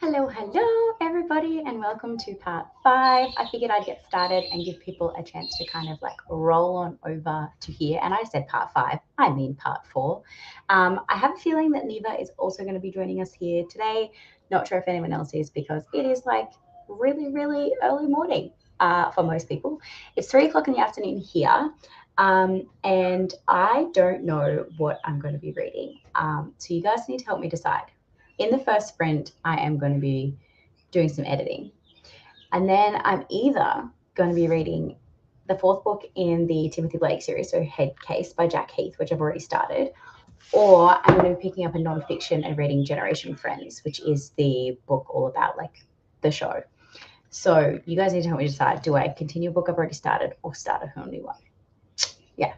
Hello, everybody, and welcome to part 5. I figured I'd get started and give people a chance to kind of like roll on over to here. And I said part 5, I mean part 4. I have a feeling that Neva is also going to be joining us here today. Not sure if anyone else is because it is like really early morning for most people. It's 3 o'clock in the afternoon here. And I don't know what I'm going to be reading. So you guys need to help me decide. In the first sprint, I am going to be doing some editing. And then I'm either going to be reading the 4th book in the Timothy Blake series, so Head Case by Jack Heath, which I've already started, or I'm going to be picking up a nonfiction and reading Generation Friends, which is the book all about like the show. So you guys need to help me decide, do I continue a book I've already started or start a whole new one? Yeah.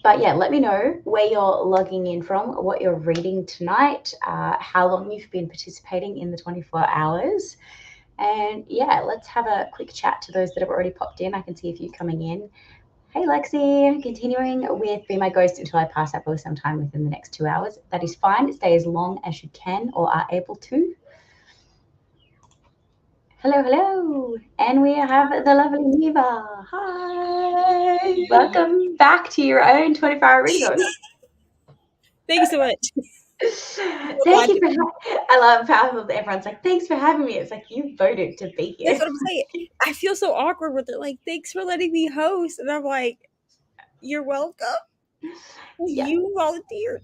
But yeah, let me know where you're logging in from, what you're reading tonight, how long you've been participating in the 24 hours. And yeah, let's have a quick chat to those that have already popped in. I can see a few coming in. Hey, Lexi, continuing with Be My Ghost until I pass out sometime within the next 2 hours. That is fine. Stay as long as you can or are able to. Hello. And we have the lovely Neva. Hi. Welcome back to your own 24-hour reading ghost. Thank you so much. Thank you I love how everyone's like, thanks for having me. It's like, you voted to be here. That's what I'm saying. I feel so awkward with it. Like, thanks for letting me host. And I'm like, you're welcome. Yeah. You volunteered.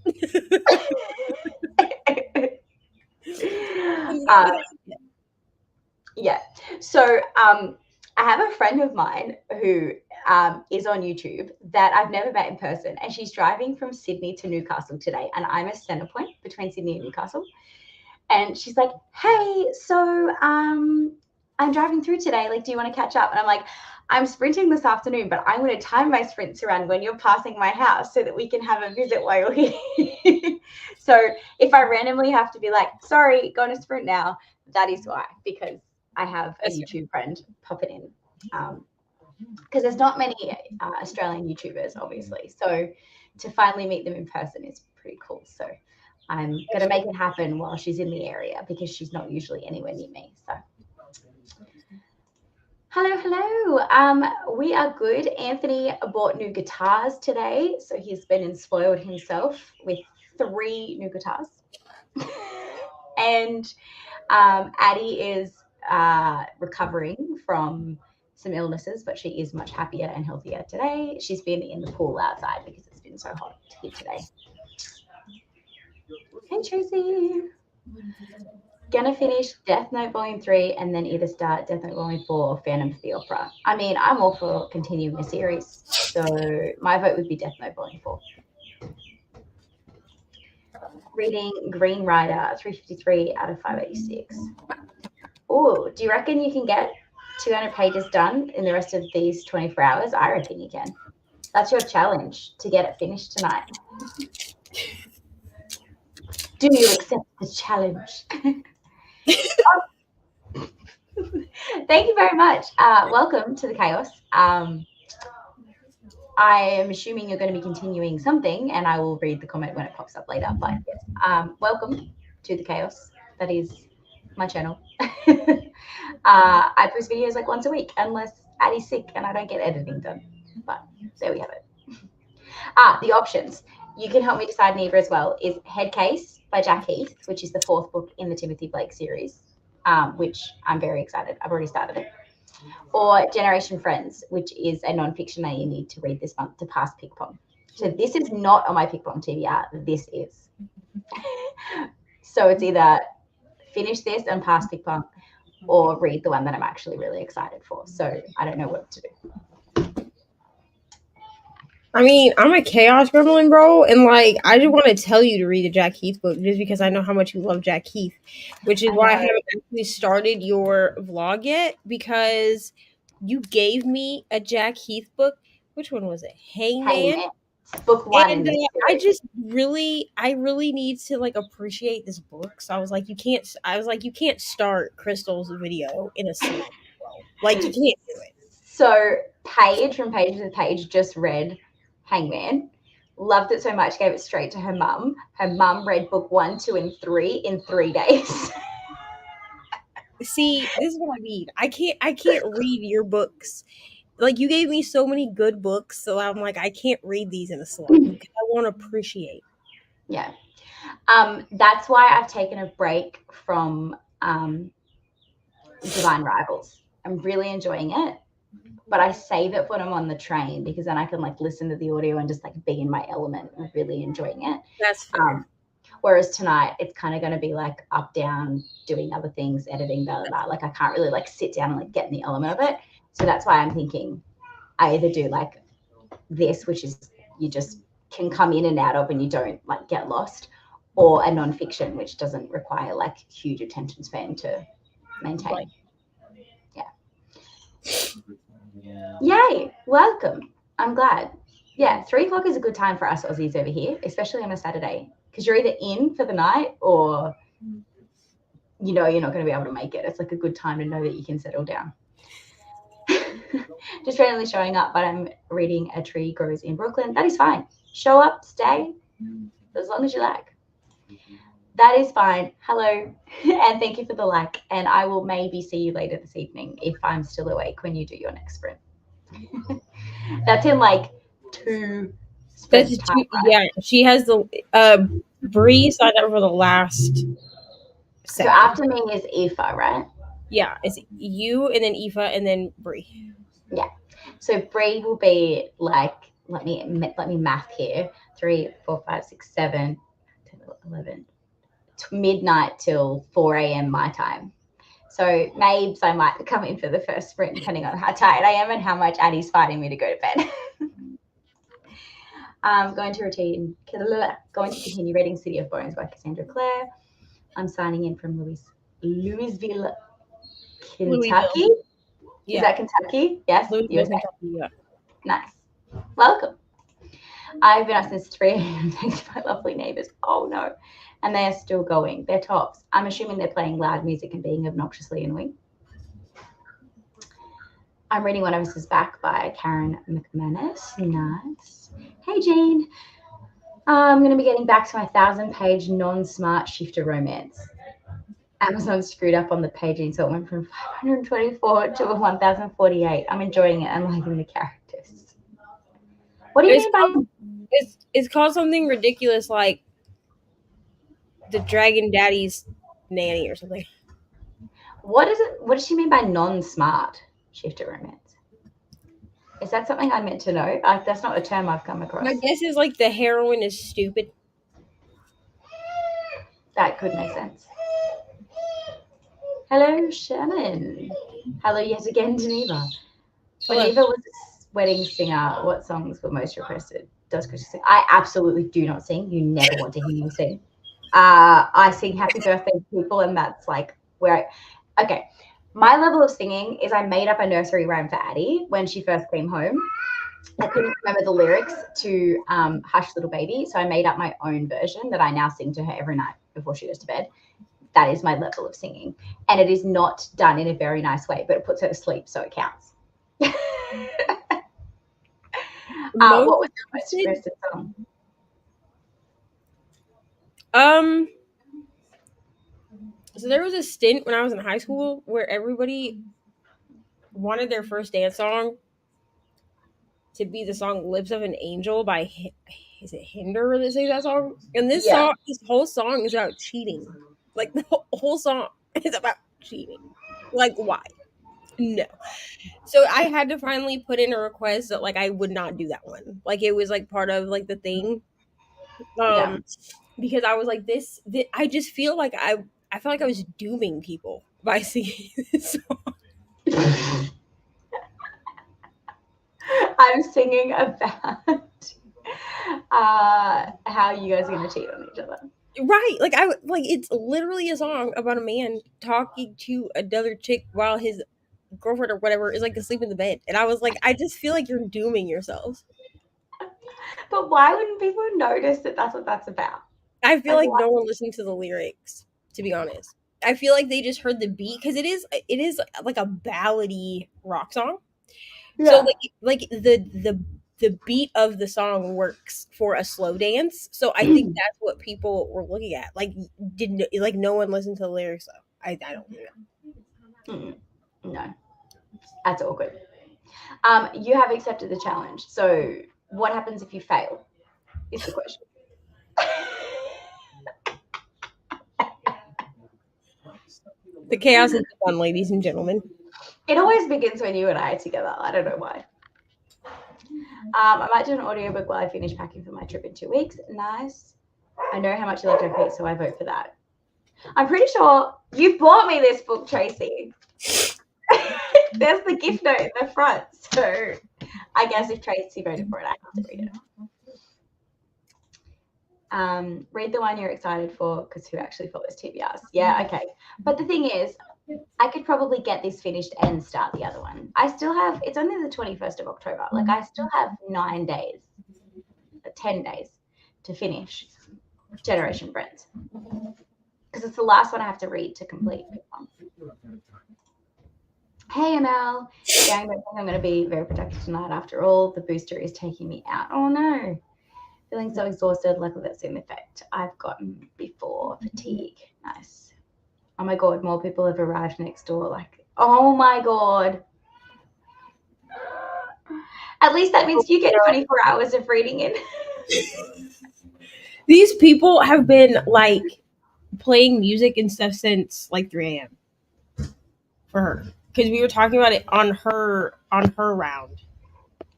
Yeah. So I have a friend of mine who is on YouTube that I've never met in person, and she's driving from Sydney to Newcastle today, and I'm a center point between Sydney and Newcastle. And she's like, hey, so I'm driving through today. Like, do you want to catch up? And I'm like, I'm sprinting this afternoon, but I'm going to time my sprints around when you're passing my house so that we can have a visit while you're here. So if I randomly have to be like, sorry, going to sprint now, that is why, because I have a YouTube friend popping in. Because there's not many Australian YouTubers, obviously. So to finally meet them in person is pretty cool. So I'm going to make it happen while she's in the area because she's not usually anywhere near me. So hello. We are good. Anthony bought new guitars today. So he's been and spoiled himself with 3 new guitars. And Addie is recovering from some illnesses, but she is much happier and healthier today. She's been in the pool outside because it's been so hot here today. Hey, Tracy. Gonna finish Death Note Volume 3 and then either start Death Note Volume 4 or Phantom of the Opera. I mean, I'm all for continuing a series, so my vote would be Death Note Volume 4. Reading Green Rider, 353 out of 586. Oh, do you reckon you can get 200 pages done in the rest of these 24 hours? I reckon you can. That's your challenge, to get it finished tonight. Do you accept the challenge? Thank you very much. Welcome to the Chaos. I am assuming you're going to be continuing something, and I will read the comment when it pops up later. But yes, welcome to the Chaos. That is my channel. I post videos like once a week, unless Addie's sick and I don't get editing done. But there we have it. The options. You can help me decide, Neva, as well, is Head Case by Jack Heath, which is the 4th book in the Timothy Blake series, which I'm very excited. I've already started it. Or Generation Friends, which is a nonfiction that you need to read this month to pass PicPom. So this is not on my PicPom TBR. This is. So it's either finish this and pass PicPom or read the one that I'm actually really excited for. So I don't know what to do. I mean, I'm a chaos gremlin, bro, and like I just want to tell you to read the Jack Heath book just because I know how much you love Jack Heath, which is why I haven't actually started your vlog yet because you gave me a Jack Heath book. Which one was it? Hangman. Book 1. And I really need to like appreciate this book. So I was like, you can't start Crystal's video in a scene. Like you can't do it. So Paige from Page to Page just read Hangman, loved it so much, gave it straight to her mum. Her mum read book 1, 2, and 3 in 3 days. See, this is what I mean. I can't read your books. Like, you gave me so many good books, so I'm like, I can't read these in a slump because I want to appreciate. Yeah. That's why I've taken a break from Divine Rivals. I'm really enjoying it, but I save it when I'm on the train because then I can like listen to the audio and just like be in my element. I'm really enjoying it. That's fair. Whereas tonight it's kind of going to be like up, down, doing other things, editing, blah, blah, blah. Like I can't really like sit down and like get in the element of it. So that's why I'm thinking I either do like this, which is you just can come in and out of and you don't like get lost, or a nonfiction, which doesn't require like huge attention span to maintain. Right. Yeah. Yay. Welcome. I'm glad. Yeah. 3 o'clock is a good time for us Aussies over here, especially on a Saturday, because you're either in for the night or you know you're not going to be able to make it. It's like a good time to know that you can settle down. Just randomly showing up, but I'm reading A Tree Grows in Brooklyn. That is fine. Show up, stay, as long as you like. That is fine. Hello, and thank you for the like. And I will maybe see you later this evening if I'm still awake when you do your next sprint. That's in like 2 sprints time. Yeah, she has the Bree signed up for the last. So after me is Aoife, right? Yeah, it's you and then Aoife and then Bree. Yeah. So Bree will be like, let me math here. 3, 4, 5, 6, 7, 10, 11, midnight till 4 a.m. my time. So Mabes, I might come in for the first sprint, depending on how tired I am and how much Addie's fighting me to go to bed. Going to continue reading City of Bones by Cassandra Clare. I'm signing in from Louisville, Kentucky. Yeah. Is that Kentucky? Yes. Louisville, Kentucky, yeah. Nice. Welcome. I've been up since 3 a.m. thanks to my lovely neighbours. Oh no. And they're still going. They're tops. I'm assuming they're playing loud music and being obnoxiously annoying. I'm reading One of Us Is Back by Karen McManus. Nice. Hey, Jean. I'm going to be getting back to my 1,000-page non-smart shifter romance. Amazon screwed up on the paging, so it went from 524 to 1,048. I'm enjoying it. I'm liking the characters. What do you mean by... It's called something ridiculous like the Dragon Daddy's Nanny or something. What is it? What does she mean by non-smart shifter romance? Is that something I meant to know? That's not a term I've come across. My guess is like the heroine is stupid. That could make sense. Hello, Shannon. Hello yet again, Geneva. When Eva was a wedding singer, what songs were most requested? Does Christy sing? I absolutely do not sing. You never want to hear me sing. I sing happy birthday to people, and that's like where okay. My level of singing is I made up a nursery rhyme for Addie when she first came home. I couldn't remember the lyrics to Hush Little Baby, so I made up my own version that I now sing to her every night before she goes to bed. That is my level of singing. And it is not done in a very nice way, but it puts her to sleep, so it counts. What was your most requested song? So there was a stint when I was in high school where everybody wanted their first dance song to be the song "Lips of an Angel" by is it Hinder that sings that song? And this whole song is about cheating. Like the whole song is about cheating. Like why? No. So I had to finally put in a request that like I would not do that one. Like it was like part of like the thing. Because I was like this I just feel like I felt like I was dooming people by singing this song. I'm singing about how you guys are going to cheat on each other. Right. Like it's literally a song about a man talking to another chick while his girlfriend or whatever is like asleep in the bed. And I was like, I just feel like you're dooming yourselves. But why wouldn't people notice that that's what that's about? I feel like no one listened to the lyrics, to be honest. I feel like they just heard the beat because it is like a ballady rock song. Yeah. So like the the beat of the song works for a slow dance. So I think that's what people were looking at. Like, didn't like no one listened to the lyrics though. I don't think that. No, that's all good. You have accepted the challenge. So what happens if you fail? Is the question. The chaos is fun, ladies and gentlemen. It always begins when you and I are together. I don't know why. I might do an audiobook while I finish packing for my trip in 2 weeks. Nice. I know how much you love Joe Pete, so I vote for that. I'm pretty sure you bought me this book, Tracy. There's the gift note in the front. So I guess if Tracy voted for it, I have to read it. Read the one you're excited for, because who actually follows TBRs? Yeah, okay. But the thing is, I could probably get this finished and start the other one. I still have, it's only the 21st of October. Like, I still have 9 days, 10 days to finish Generation Friends. Because it's the last one I have to read to complete. Hey, ML. Yeah, I don't think I'm going to be very productive tonight after all. The booster is taking me out. Oh, no. Feeling so exhausted. Luckily, that's the effect I've gotten before. Fatigue. Nice. Oh my God, more people have arrived next door. Like, oh my God. At least that means you get 24 hours of reading in. These people have been like playing music and stuff since like 3 a.m. for her. Because we were talking about it on her round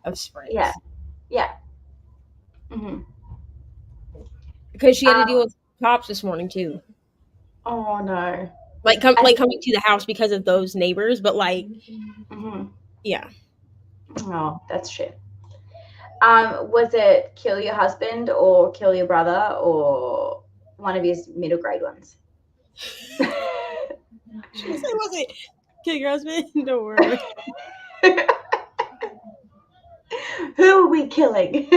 of sprints. Yeah. Yeah. Mm-hmm. Because she had to deal with cops this morning too. Oh no. Like coming to the house because of those neighbors, but like yeah. Oh, that's shit. Was it kill your husband or kill your brother or one of his middle grade ones? She said, was it kill your husband? Don't worry. Who are we killing?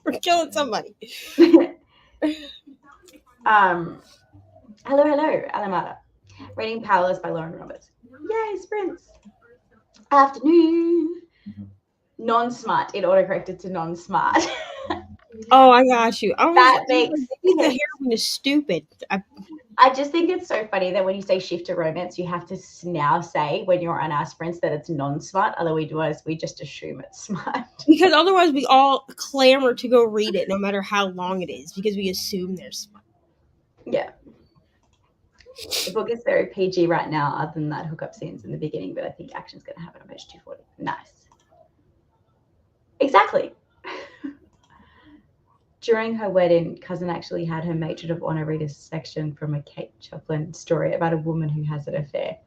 We're killing somebody. Hello, Alamada. Reading Powerless by Lauren Roberts. Yay, sprints. Afternoon. Non-smart. It autocorrected to non-smart. Oh, I got you. That makes the heroine is stupid. I just think it's so funny that when you say shift to romance, you have to now say when you're on our sprints that it's non-smart. Otherwise, we just assume it's smart. Because otherwise, we all clamor to go read it, no matter how long it is, because we assume they're smart. Yeah. The book is very PG right now, other than that hookup scenes in the beginning, but I think action's going to happen on page 240. Nice. Exactly. During her wedding, cousin actually had her matron of honor read a section from a Kate Joplin story about a woman who has an affair.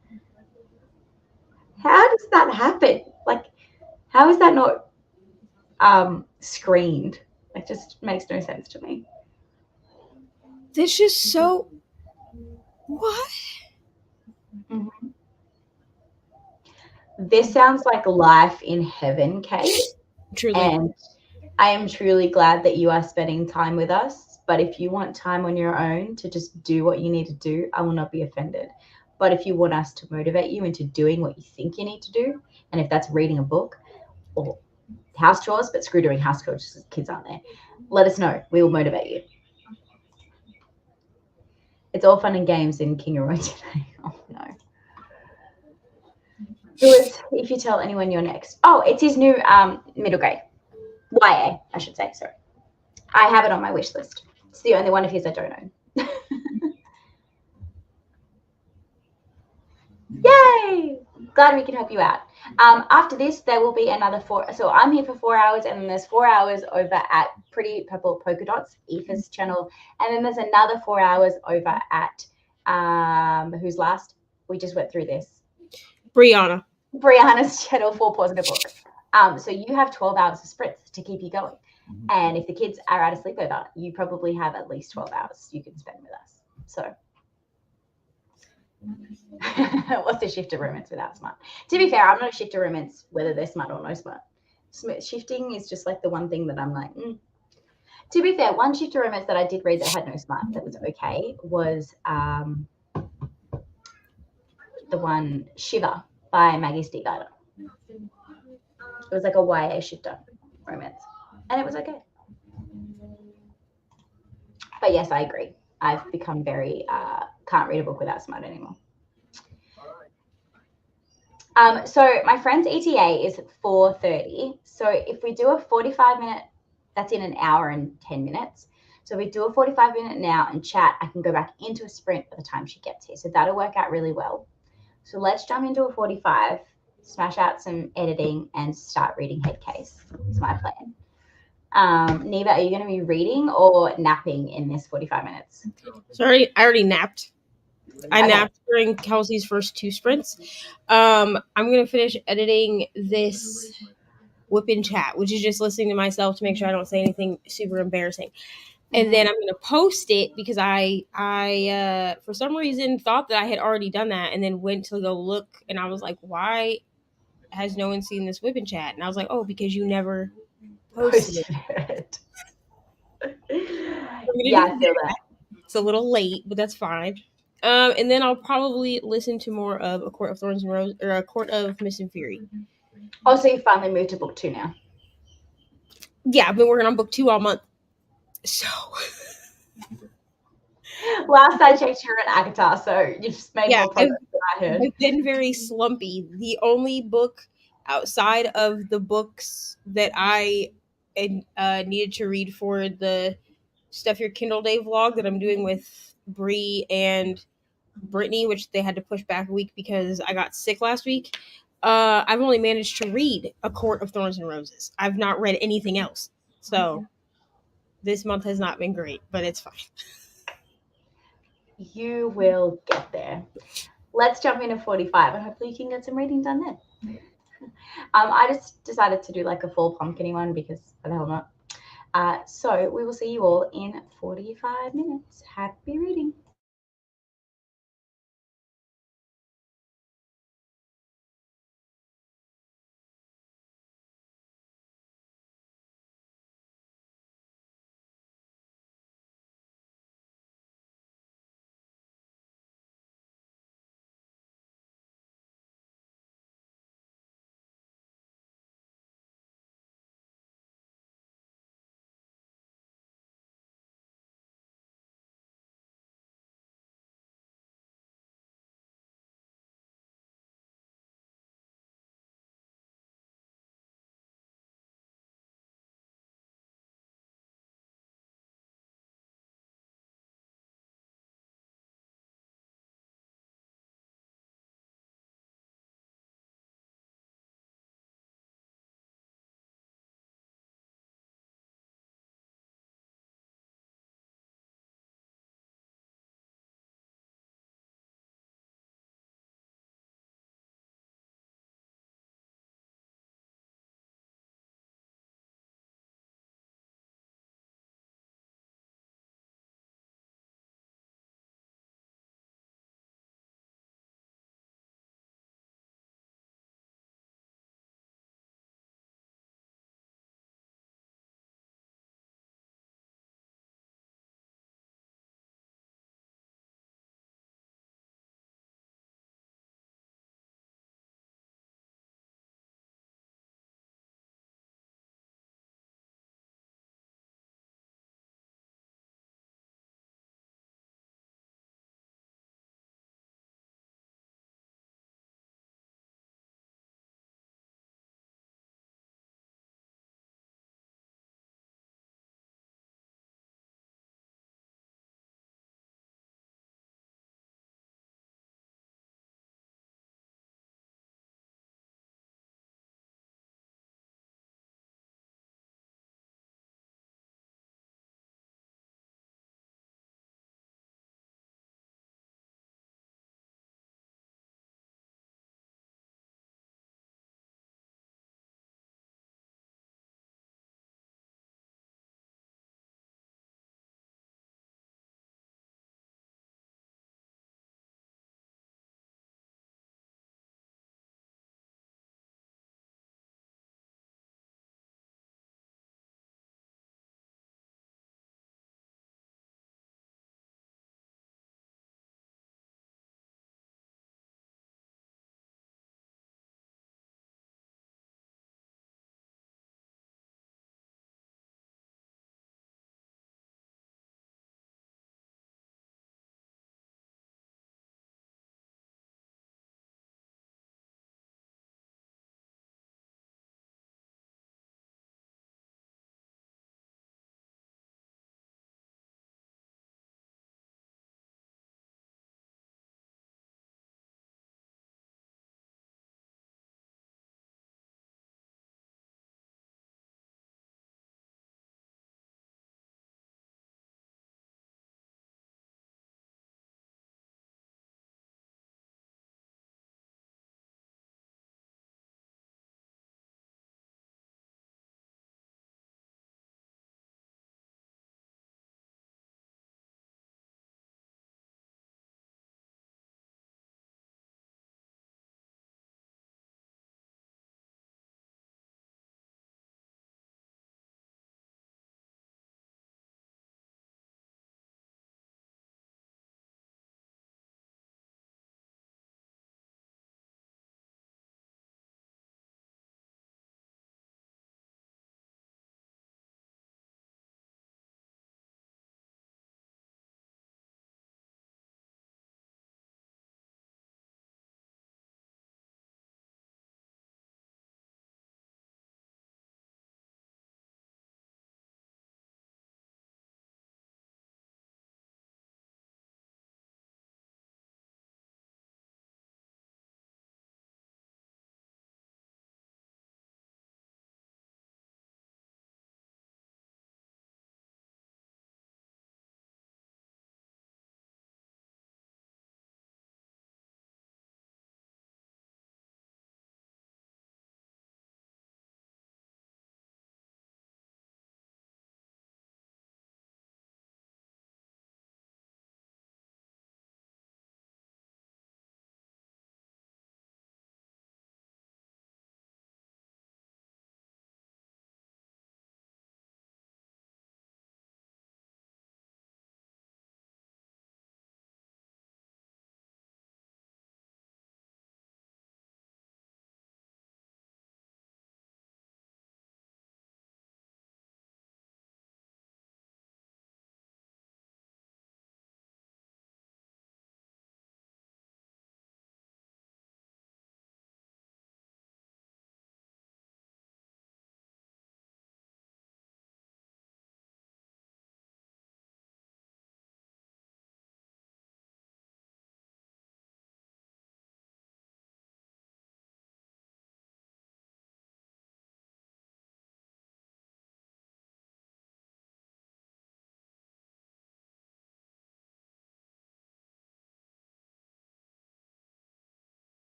How does that happen? Like, how is that not screened? It just makes no sense to me. This is so... What? Mm-hmm. This sounds like life in heaven, Kate. Truly. And I am truly glad that you are spending time with us. But if you want time on your own to just do what you need to do, I will not be offended. But if you want us to motivate you into doing what you think you need to do, and if that's reading a book or house chores, but screw doing house chores because kids aren't there, let us know. We will motivate you. It's all fun and games in King Roy today. Oh, no. Who is, if you tell anyone you're next? Oh, it's his new middle grade. YA, I should say, sorry. I have it on my wish list. It's the only one of his I don't own. Yay! Glad we can help you out. After this, there will be another 4. So I'm here for 4 hours, and then there's 4 hours over at Pretty Purple Polka Dots, Aoife's channel. And then there's another 4 hours over at, who's last? We just went through this. Brianna's channel for Positive Book. So you have 12 hours of sprints to keep you going. And if the kids are at a sleepover, you probably have at least 12 hours you can spend with us. So what's the shift to romance without smart? To be fair, I'm not a shift to romance whether they're smart or no smart. Shifting is just like the one thing that I'm like, To be fair, one shift to romance that I did read that had no smart that was okay was the one Shiva by Maggie Stiefvater. It was like a YA shifter romance, and it was okay. But yes, I agree. I've become very can't read a book without smut anymore. So my friend's ETA is 4:30. So if we do a 45-minute, that's in an hour and 10 minutes. So if we do a 45-minute now and chat, I can go back into a sprint by the time she gets here. So that'll work out really well. So let's jump into a 45, smash out some editing, and start reading Headcase. Is my plan. Neva, are you going to be reading or napping in this 45 minutes? Sorry, I already napped. I napped during Kelsey's first 2 sprints. I'm going to finish editing this whip in chat, which is just listening to myself to make sure I don't say anything super embarrassing. And then I'm going to post it because I for some reason thought that I had already done that and then went to go look and I was like, why has no one seen this whip in chat? And I was like, oh, because you never posted it. Yeah, I feel that. It's a little late, but that's fine. And then I'll probably listen to more of A Court of Thorns and Roses or A Court of Mist and Fury. Oh, so you finally moved to book 2 now? Yeah, I've been working on book 2 all month. So last I checked, you're an ACOTAR, so you've just made more progress than I heard. I've been very slumpy. The only book outside of the books that I needed to read for the Stuff Your Kindle Day vlog that I'm doing with Bree and Brittany, which they had to push back a week because I got sick last week. I've only managed to read A Court of Thorns and Roses. I've not read anything else. So this month has not been great, but it's fine. You will get there. Let's jump into 45 and hopefully you can get some reading done then. I just decided to do like a full pumpkin one because what the hell not. So we will see you all in 45 minutes. Happy reading.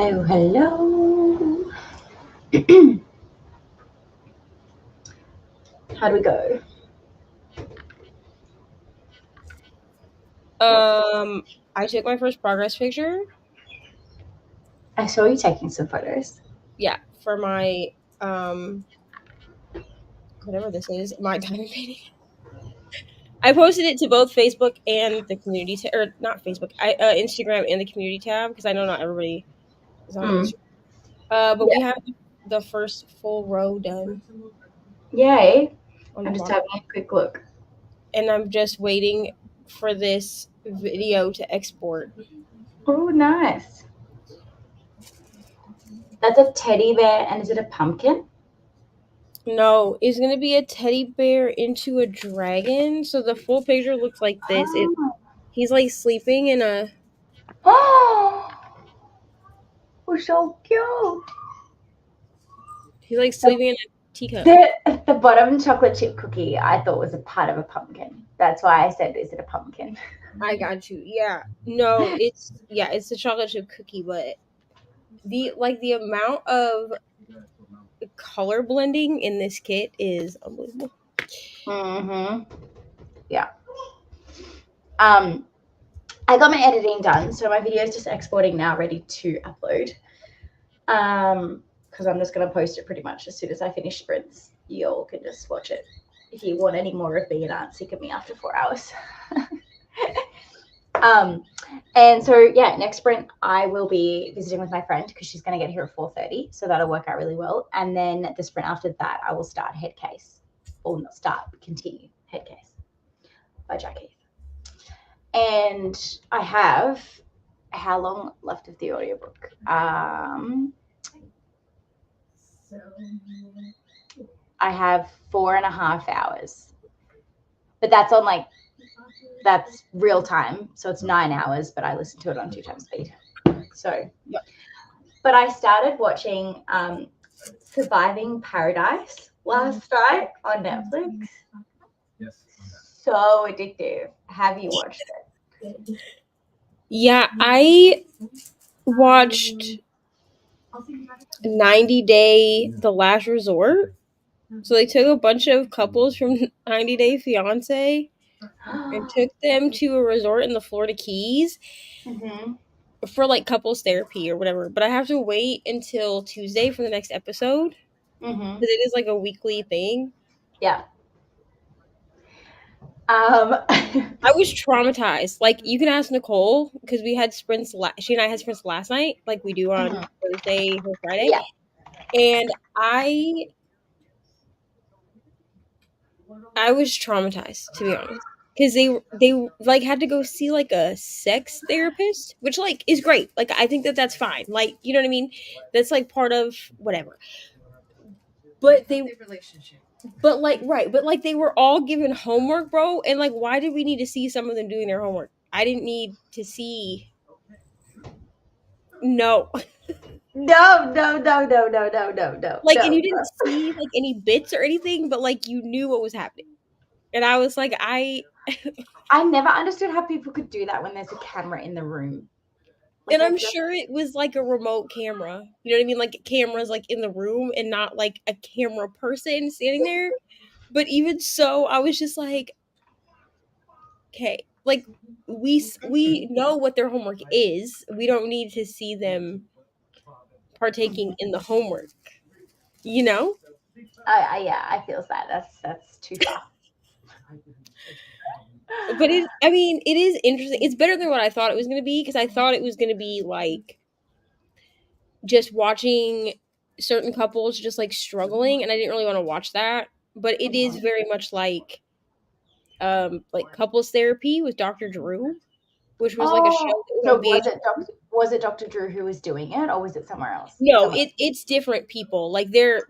Oh, hello. How do we go? I took my first progress picture. I saw you taking some photos. Yeah, for my whatever this is, my diamond painting. I posted it to both Facebook and the community or not Facebook, Instagram and the community tab because I know not everybody is on Instagram. But we have the first full row done. Yay! On I'm the just bottom. having a quick look. And I'm just waiting for this video to export. Oh, nice. That's a teddy bear, and is it a pumpkin? No, it's gonna be a teddy bear into a dragon. So the full picture looks like this. He's like sleeping in a. Oh, so cute. He's like sleeping in a teacup. The bottom chocolate chip cookie I thought was a part of a pumpkin. That's why I said, "Is it a pumpkin?" I got you. Yeah. No, it's a chocolate chip cookie, but the amount of color blending in this kit is unbelievable. Yeah. I got my editing done, so my video is just exporting now, ready to upload. Because I'm just gonna post it pretty much as soon as I finish sprints. You all can just watch it if you want any more of me and aren't sick of me after 4 hours. And so yeah, next sprint I will be visiting with my friend because she's going to get here at 4:30, so that'll work out really well. And then the sprint after that, I will start Head Case, or not start, continue Head Case by Jack Heath. And I have how long left of the audiobook? I have 4.5 hours, but that's on that's real time, so it's 9 hours, but I listen to it on 2 times speed. So, yep. But I started watching Surviving Paradise last night on Netflix. Yes. So addictive. Have you watched it? Yeah, I watched 90 Day The Last Resort. So they took a bunch of couples from 90 Day Fiance and took them to a resort in the Florida Keys for like couples therapy or whatever. But I have to wait until Tuesday for the next episode because it is like a weekly thing. Yeah. I was traumatized. Like, you can ask Nicole because we had sprints. She and I had sprints last night, like we do on Thursday or Friday. Yeah. And I was traumatized, to be honest, because they like had to go see like a sex therapist, which like is great. Like, I think that's fine. Like, you know what I mean? That's like part of whatever. But they relationship. But like right, but like they were all given homework, bro. And like, why did we need to see some of them doing their homework? I didn't need to see. No. No. Like, and you didn't see like any bits or anything, but like you knew what was happening. And I was like, I never understood how people could do that when there's a camera in the room. And I'm sure it was like a remote camera. You know what I mean? Like cameras like in the room and not like a camera person standing there. But even so, I was just like, okay, like we know what their homework is. We don't need to see them partaking in the homework. You know? Yeah, I feel that. That's too far. But it is interesting. It's better than what I thought it was going to be because I thought it was going to be like just watching certain couples just like struggling, and I didn't really want to watch that. But it is very much like couples therapy with Dr. Drew, which was like a show. Was it Dr. Drew who was doing it, or was it somewhere else? No, it's different people. Like they're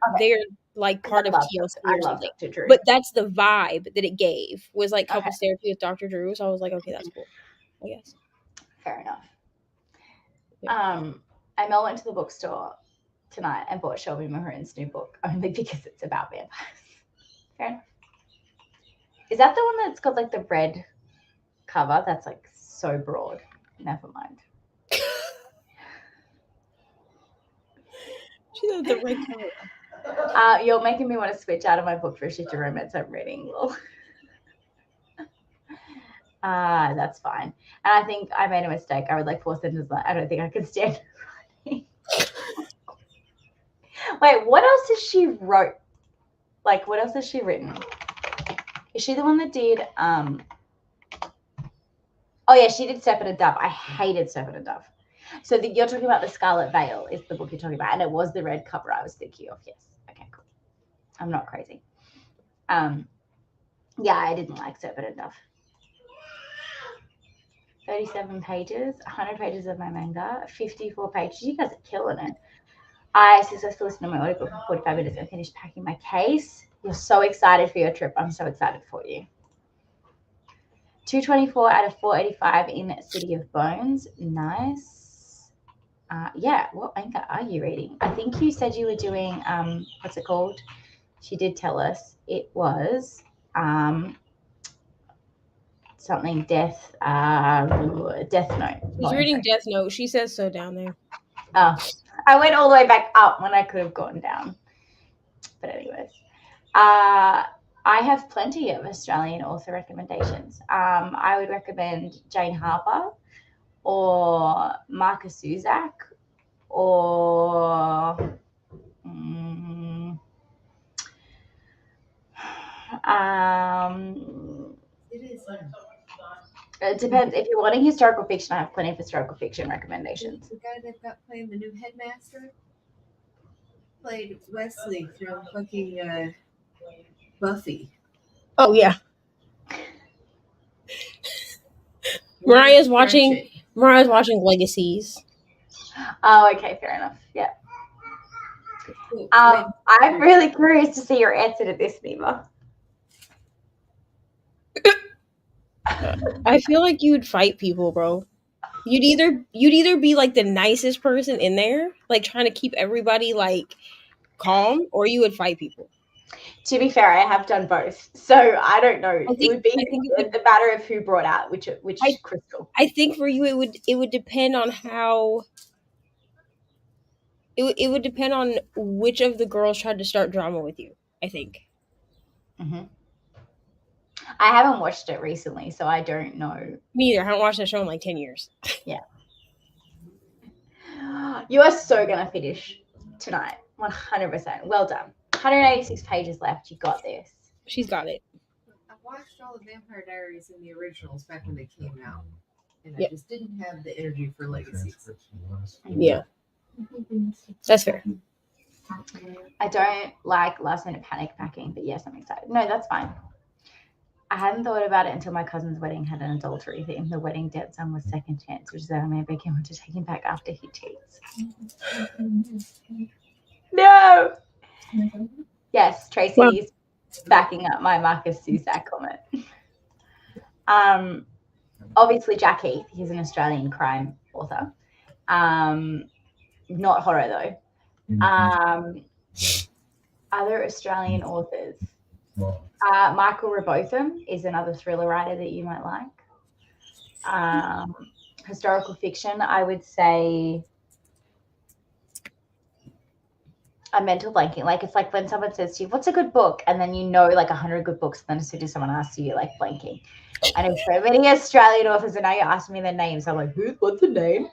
like part of TLC or something. But that's the vibe that it gave was like couples therapy with Dr. Drew. So I was like, okay, that's cool, I guess. Fair enough. Yeah. Mel went to the bookstore tonight and bought Shelby Mahoon's new book only because it's about vampires. Fair enough. Is that the one that's got like the red cover? That's like so broad. Never mind. with the red cover? You're making me want to switch out of my book for a shitty romance I'm reading. Lol. That's fine. And I think I made a mistake. I would like 4 sentences. I don't think I could stand writing. Wait, what else has she wrote? Like, what else has she written? Is she the one that did? Oh yeah, she did Serpent and Dove. I hated Serpent and Dove. So you're talking about The Scarlet Veil is the book you're talking about, and it was the red cover I was thinking of. Yes. Okay, cool. I'm not crazy. Yeah, I didn't like Serpent and Dove. 37 pages, 100 pages of my manga, 54 pages. You guys are killing it. I successfully listened to my audiobook for 45 minutes and finished packing my case. You're so excited for your trip. I'm so excited for you. 224 out of 485 in City of Bones. Nice. Yeah, what manga are you reading? I think you said you were doing, what's it called? She did tell us it was something Death Note. She's reading Death Note. She says so down there. Oh, I went all the way back up when I could have gone down. But anyways, I have plenty of Australian author recommendations. I would recommend Jane Harper or Marcus Zusak or it depends. If you're wanting historical fiction, I have plenty of historical fiction recommendations. The guy they've got playing the new headmaster played Wesley from fucking Buffy. Oh yeah. Mariah's watching Legacies. Oh, okay, fair enough. Yeah. I'm really curious to see your answer to this, Nima. I feel like you would fight people, bro. You'd either be like the nicest person in there, like trying to keep everybody like calm, or you would fight people. To be fair, I have done both, so I don't know. It would be the matter of who brought out which crystal. I think for you, it would depend on how. It would depend on which of the girls tried to start drama with you. I think. Mm-hmm. I haven't watched it recently, so I don't know. Me either. I haven't watched that show in like 10 years. Yeah. You are so gonna finish tonight, 100%. Well done. 186 pages left. You got this. She's got it. I watched all the Vampire Diaries in the originals back when they came out, and Yep. I just didn't have the energy for Legacies. Yeah, that's fair. I don't like last minute panic packing, but yes, I'm excited. No, that's fine. I hadn't thought about it until my cousin's wedding had an adultery theme. The wedding dance song was Second Chance, which is that I may beg him to take him back after he cheats. No! Yes, Tracy is backing up my Marcus Zusak comment. Obviously, Jack Heath, he's an Australian crime author. Not horror, though. Other Australian authors. Michael Rebotham is another thriller writer that you might like. Historical fiction, I would say I'm mental blanking. Like, it's like when someone says to you, what's a good book? And then you know like 100 good books. And then as soon as someone asks you, you're like blanking. I know so many Australian authors, and now you're asking me their names. I'm like, what's the name?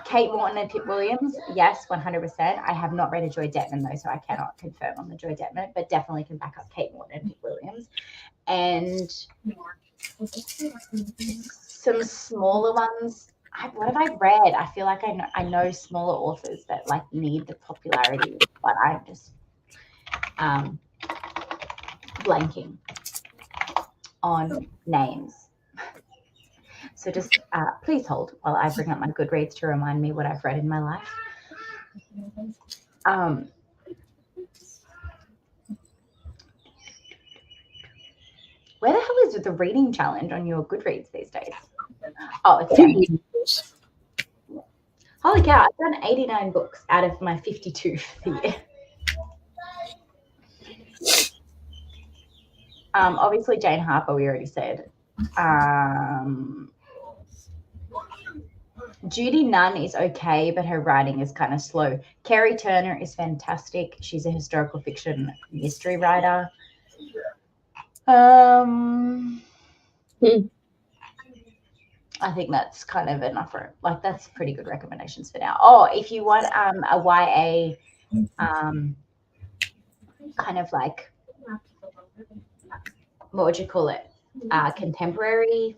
Kate Morton and Pip Williams. Yes, 100%. I have not read a Joy Detman, though, so I cannot confirm on the Joy Detman, but definitely can back up Kate Morton and Pip Williams. And some smaller ones. What have I read? I feel like I know smaller authors that like need the popularity, but I'm just blanking on names. So just please hold while I bring up my Goodreads to remind me what I've read in my life. Where the hell is the reading challenge on your Goodreads these days? Oh, it's down. Holy cow, I've done 89 books out of my 52 for the year. Obviously, Jane Harper, we already said. Judy Nunn is okay, but her writing is kind of slow. Kerry Turner is fantastic. She's a historical fiction mystery writer. Hmm. I think that's kind of enough for like that's pretty good recommendations for now. Oh, if you want a YA kind of like what would you call it? Contemporary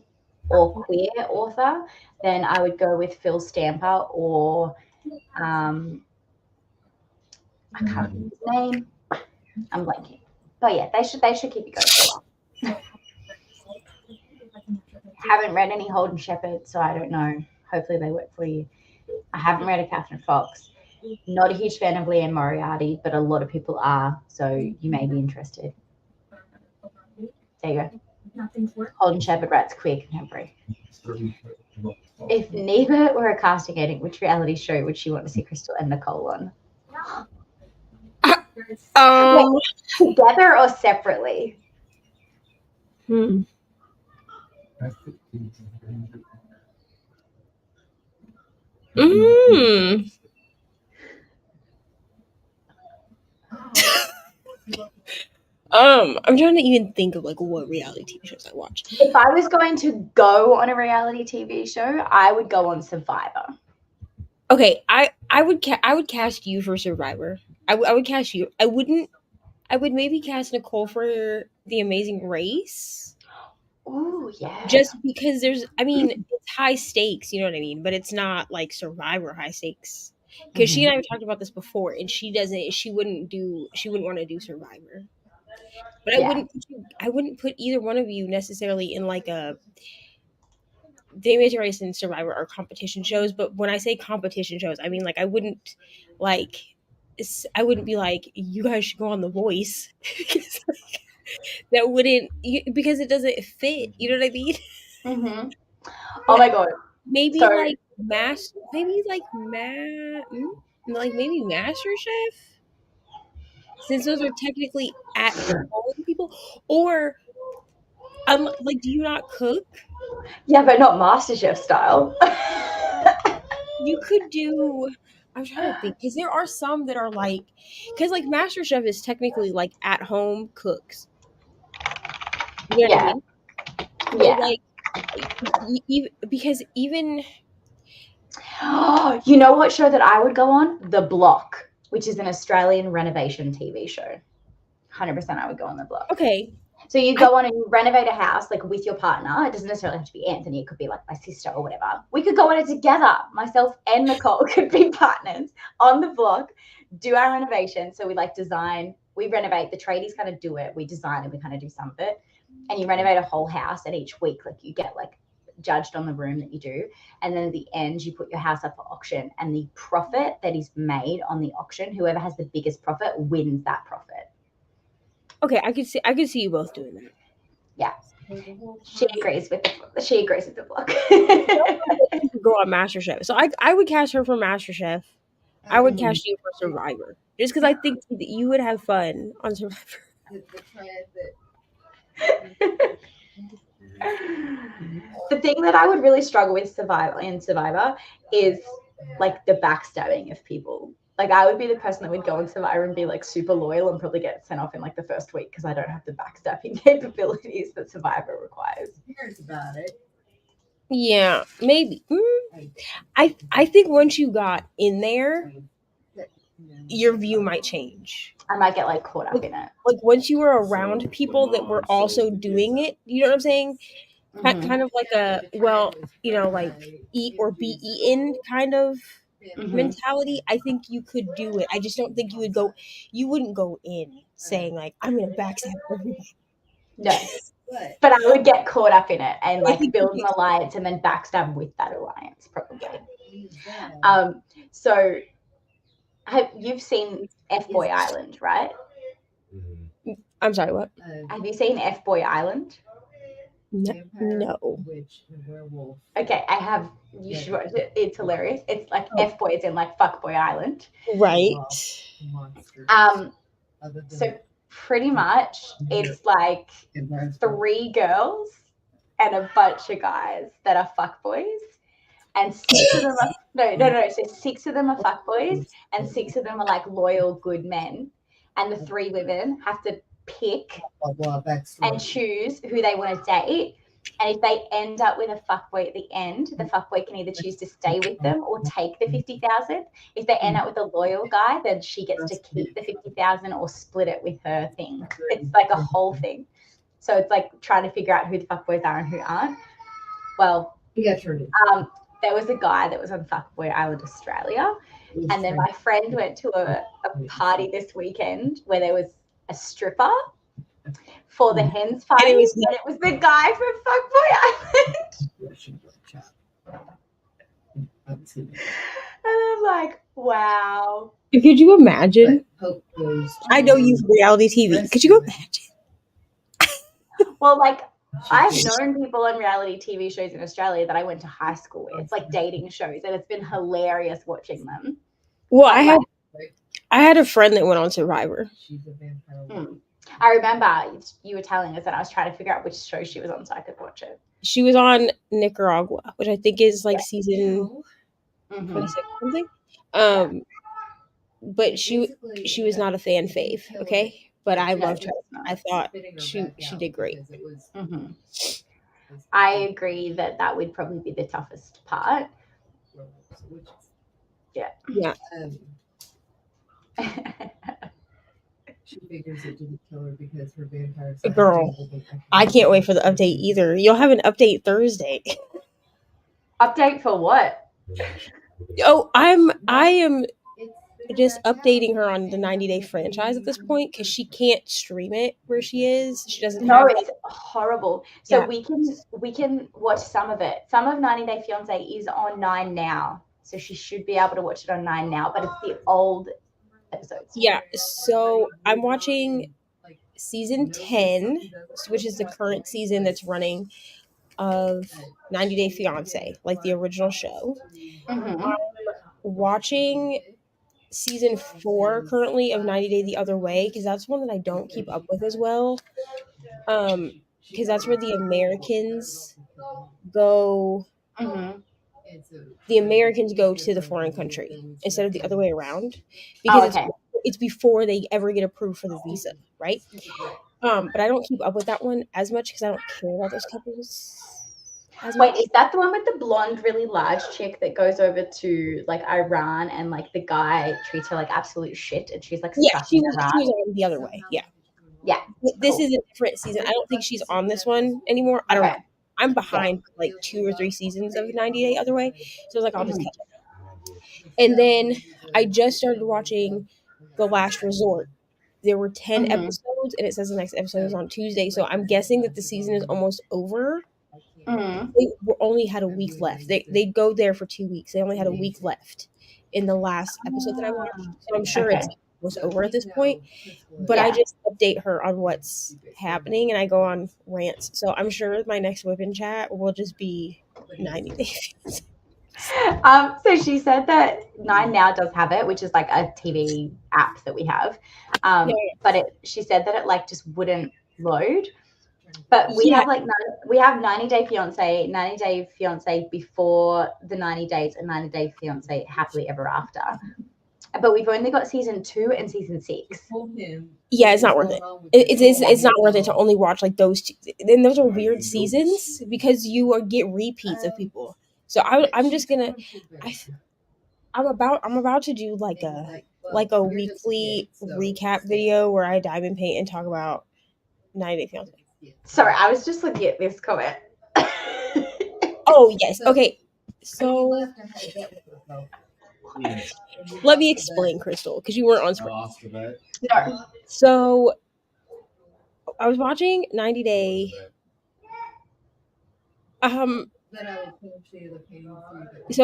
or queer author, then I would go with Phil Stamper or I can't think of his name. I'm blanking. But yeah, they should keep you going for a while. Haven't read any Holden Shepherd, so I don't know. Hopefully they work for you. I haven't read a Catherine Fox. Not a huge fan of Leanne Moriarty, but a lot of people are, so you may be interested. There you go. Holden Shepherd writes queer contemporary. If Neva were a casting agent, which reality show would she want to see Crystal and Nicole on? Together or separately? Hmm. Mm. I'm trying to even think of like what reality TV shows I watch. If I was going to go on a reality TV show, I would go on Survivor. Okay, I would cast you for Survivor. I would cast you. I would maybe cast Nicole for The Amazing Race. Oh yeah. Just because it's high stakes, you know what I mean? But it's not like Survivor high stakes. Because she and I have talked about this before, and she wouldn't want to do Survivor. But Yeah. I wouldn't put either one of you necessarily in like a The Amazing Race and Survivor are competition shows, but when I say competition shows, I mean like I wouldn't be like you guys should go on The Voice because that wouldn't because it doesn't fit. You know what I mean? Mm-hmm. Oh my god. Maybe So, like maybe MasterChef, since those are technically at home people, or like, do you not cook? yeah, but not MasterChef style. You could do. I'm trying to think because there are some that are like, because like MasterChef is technically like at home cooks. You know what I Yeah. mean? So Yeah. like, because even You know what show that I would go on? The Block, which is an Australian renovation TV show. 100% I would go on The Block. okay, So you go on and you renovate a house like with your partner. It doesn't necessarily have to be Anthony. It could be like my sister or whatever. We could go on it together. Myself and Nicole could be partners on The Block, do our renovation. So we like design, we renovate, the tradies kind of do it. We design and we kind of do some of it. And you renovate a whole house, and each week like you get like judged on the room that you do. And then at the end you put your house up for auction, and the profit that is made on the auction, whoever has the biggest profit wins that profit. okay, I could see you both doing that. Yeah. She agrees with the Block. Go on MasterChef. So I would cast her for MasterChef. I would cast you for Survivor. Just because I think that you would have fun on Survivor. The thing that I would really struggle with Survivor is like the backstabbing of people. Like I would be the person that would go on Survivor and be like super loyal and probably get sent off in like the first week because I don't have the backstabbing capabilities that Survivor requires. Here's about it. Yeah, maybe. I think once you got in there, your view might change. I might get like caught up in it. Like once you were around people that were also doing it, you know what I'm saying? Mhm. Kind of like a like eat or be eaten kind of Mhm. mentality. I think you could do it. I just don't think you wouldn't go in saying like I'm gonna backstab everybody. No. But I would get caught up in it and like build an alliance and then backstab with that alliance probably. So you've seen F-Boy Island, right? I'm sorry, what? Have you seen F-Boy Island? No. Okay, you should watch it. It's hilarious. It's like F-Boy is in like Fuckboy Island. Right. So pretty much it's like 3 girls and a bunch of guys that are fuckboys. and 6 of them are no. So 6 of them are fuckboys, and 6 of them are like loyal, good men, and the 3 women have to pick and choose who they want to date. And if they end up with a fuckboy at the end, the fuckboy can either choose to stay with them or take the 50,000. If they end up with a loyal guy, then she gets to keep the 50,000 or split it with her thing. It's like a whole thing. So it's like trying to figure out who the fuckboys are and who aren't. Well, there was a guy that was on Fuckboy Island, Australia, and then my friend went to a party this weekend where there was a stripper for the hens party, and it was the guy from Fuckboy Island. And I'm like, wow. Could you imagine? I know you've reality TV. Could you imagine? Well, like, I've known people on reality TV shows in Australia that I went to high school with. It's like dating shows, and it's been hilarious watching them. Well, I had a friend that went on Survivor. I remember you were telling us that. I was trying to figure out which show she was on so I could watch it. She was on Nicaragua, which I think is like season 26 something. But she was not a fan fave, okay? But I loved her. I thought she did great. Mm-hmm. I agree that would probably be the toughest part. Yeah. She figures it didn't kill her because her vampire. Girl, I can't wait for the update either. You'll have an update Thursday. Update for what? Oh, I am just updating her on the 90-day franchise at this point because she can't stream it where she is. She doesn't. No, it's horrible. So we can watch some of it. Some of 90 Day Fiance is on 9 now, so she should be able to watch it on 9 now. But it's the old episodes. Yeah. So I'm watching season 10, which is the current season that's running of 90 Day Fiance, like the original show. Mm-hmm. I'm watching season 4 currently of 90 Day the Other Way because that's one that I don't keep up with as well. Because that's where the Americans go. Mm-hmm. The Americans go to the foreign country instead of the other way around because it's before they ever get approved for the visa, right? But I don't keep up with that one as much because I don't care about those couples. Wait, is that the one with the blonde, really large chick that goes over to like Iran and like the guy treats her like absolute shit and she's like stuck in Iran? She was on the other way. Yeah. This is a different season. I don't think she's on this one anymore. I don't know. I'm behind like 2 or 3 seasons of 90 Day Other Way, so I was like, I'll just catch up. And then I just started watching The Last Resort. There were 10 episodes, and it says the next episode is on Tuesday, so I'm guessing that the season is almost over. They only had a week left. They go there for 2 weeks. They only had a week left in the last episode that I watched, so I'm sure it's almost over at this point. But I just update her on what's happening, and I go on rants. So I'm sure my next whip and chat will just be 90 days. So she said that 9 Now does have it, which is like a TV app that we have. But she said that it like just wouldn't load. But we have like 90 Day Fiance, 90 Day Fiance Before the 90 Days, and 90 Day Fiance Happily Ever After. But we've only got season 2 and season 6. Yeah, it's not worth it. It's not worth it to only watch like those 2. And those are weird seasons because you get repeats of people. So I'm just gonna. I'm about to do like a weekly recap video where I diamond paint and talk about 90 Day Fiance. Sorry, I was just looking at this comment. Oh yes, okay. So let me explain, Crystal, because you weren't on screen. No. So I was watching 90 Day. So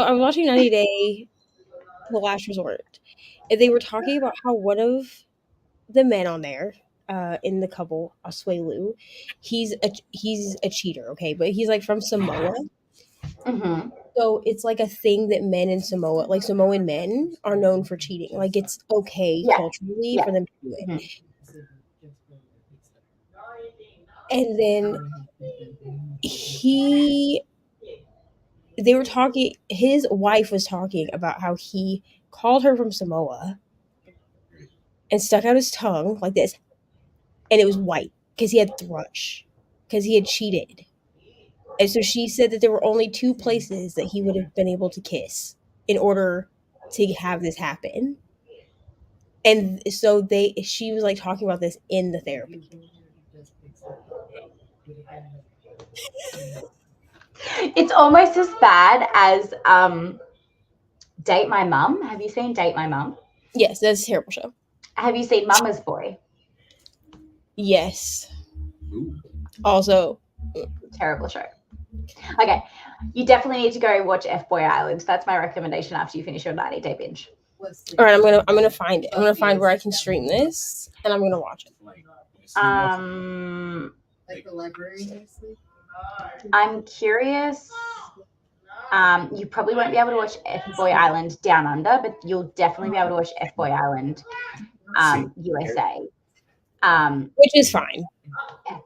I was watching 90 Day The Last Resort, and they were talking about how one of the men on there, in the couple, Asuelu, he's a cheater, okay, but he's like from Samoa. Mm-hmm. So it's like a thing that men in Samoa, like Samoan men, are known for cheating. Like it's okay culturally for them to do it. Mm-hmm. And then they were talking. His wife was talking about how he called her from Samoa and stuck out his tongue like this, and it was white because he had thrush, because he had cheated. And so she said that there were only two places that he would have been able to kiss in order to have this happen. And so she was like talking about this in the therapy. It's almost as bad as Date My Mum. Have you seen Date My Mum? Yes, that's a terrible show. Have you seen Mama's Boy? Yes. Also, terrible show. Okay, you definitely need to go watch F Boy Island. That's my recommendation after you finish your 90-day binge. All right, I'm gonna find it. I'm gonna find where I can stream this, and I'm gonna watch it. Like the library. I'm curious. You probably won't be able to watch F Boy Island Down Under, but you'll definitely be able to watch F Boy Island USA. Which is fine.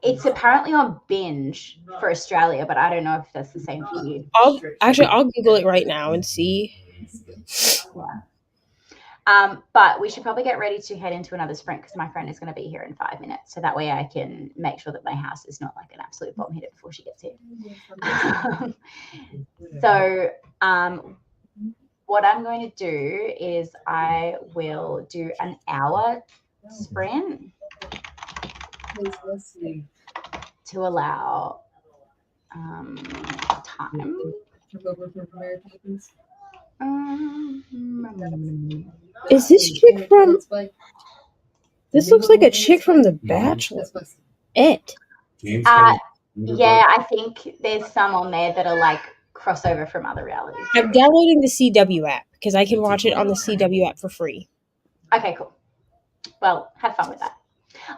It's apparently on Binge for Australia, but I don't know if that's the same for you. I'll Google it right now and see. Yeah. But we should probably get ready to head into another sprint because my friend is going to be here in 5 minutes. So that way I can make sure that my house is not like an absolute bomb hitter before she gets here. So what I'm going to do is I will do an hour sprint to allow time. Is this chick from? This looks like a chick from The Bachelor. Yeah, I think there's some on there that are like crossover from other realities. I'm downloading the CW app because I can watch it on the CW app for free. Okay, cool. Well, have fun with that.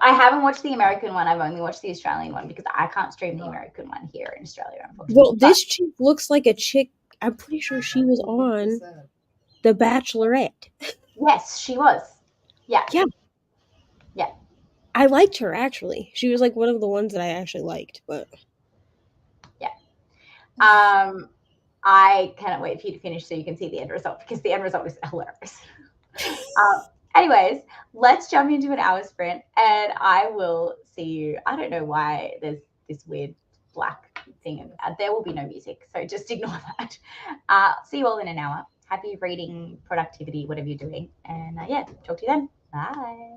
I haven't watched the American one. I've only watched the Australian one because I can't stream the American one here in Australia, unfortunately. Well, this chick looks like a chick. I'm pretty sure she was on The Bachelorette. Yes, she was. Yeah. Yeah. Yeah. I liked her, actually. She was like one of the ones that I actually liked, but yeah. I cannot wait for you to finish so you can see the end result because the end result is hilarious. Anyways, let's jump into an hour sprint and I will see you. I don't know why there's this weird black thing. There will be no music, so just ignore that. See you all in an hour. Happy reading, productivity, whatever you're doing. And yeah, talk to you then. Bye.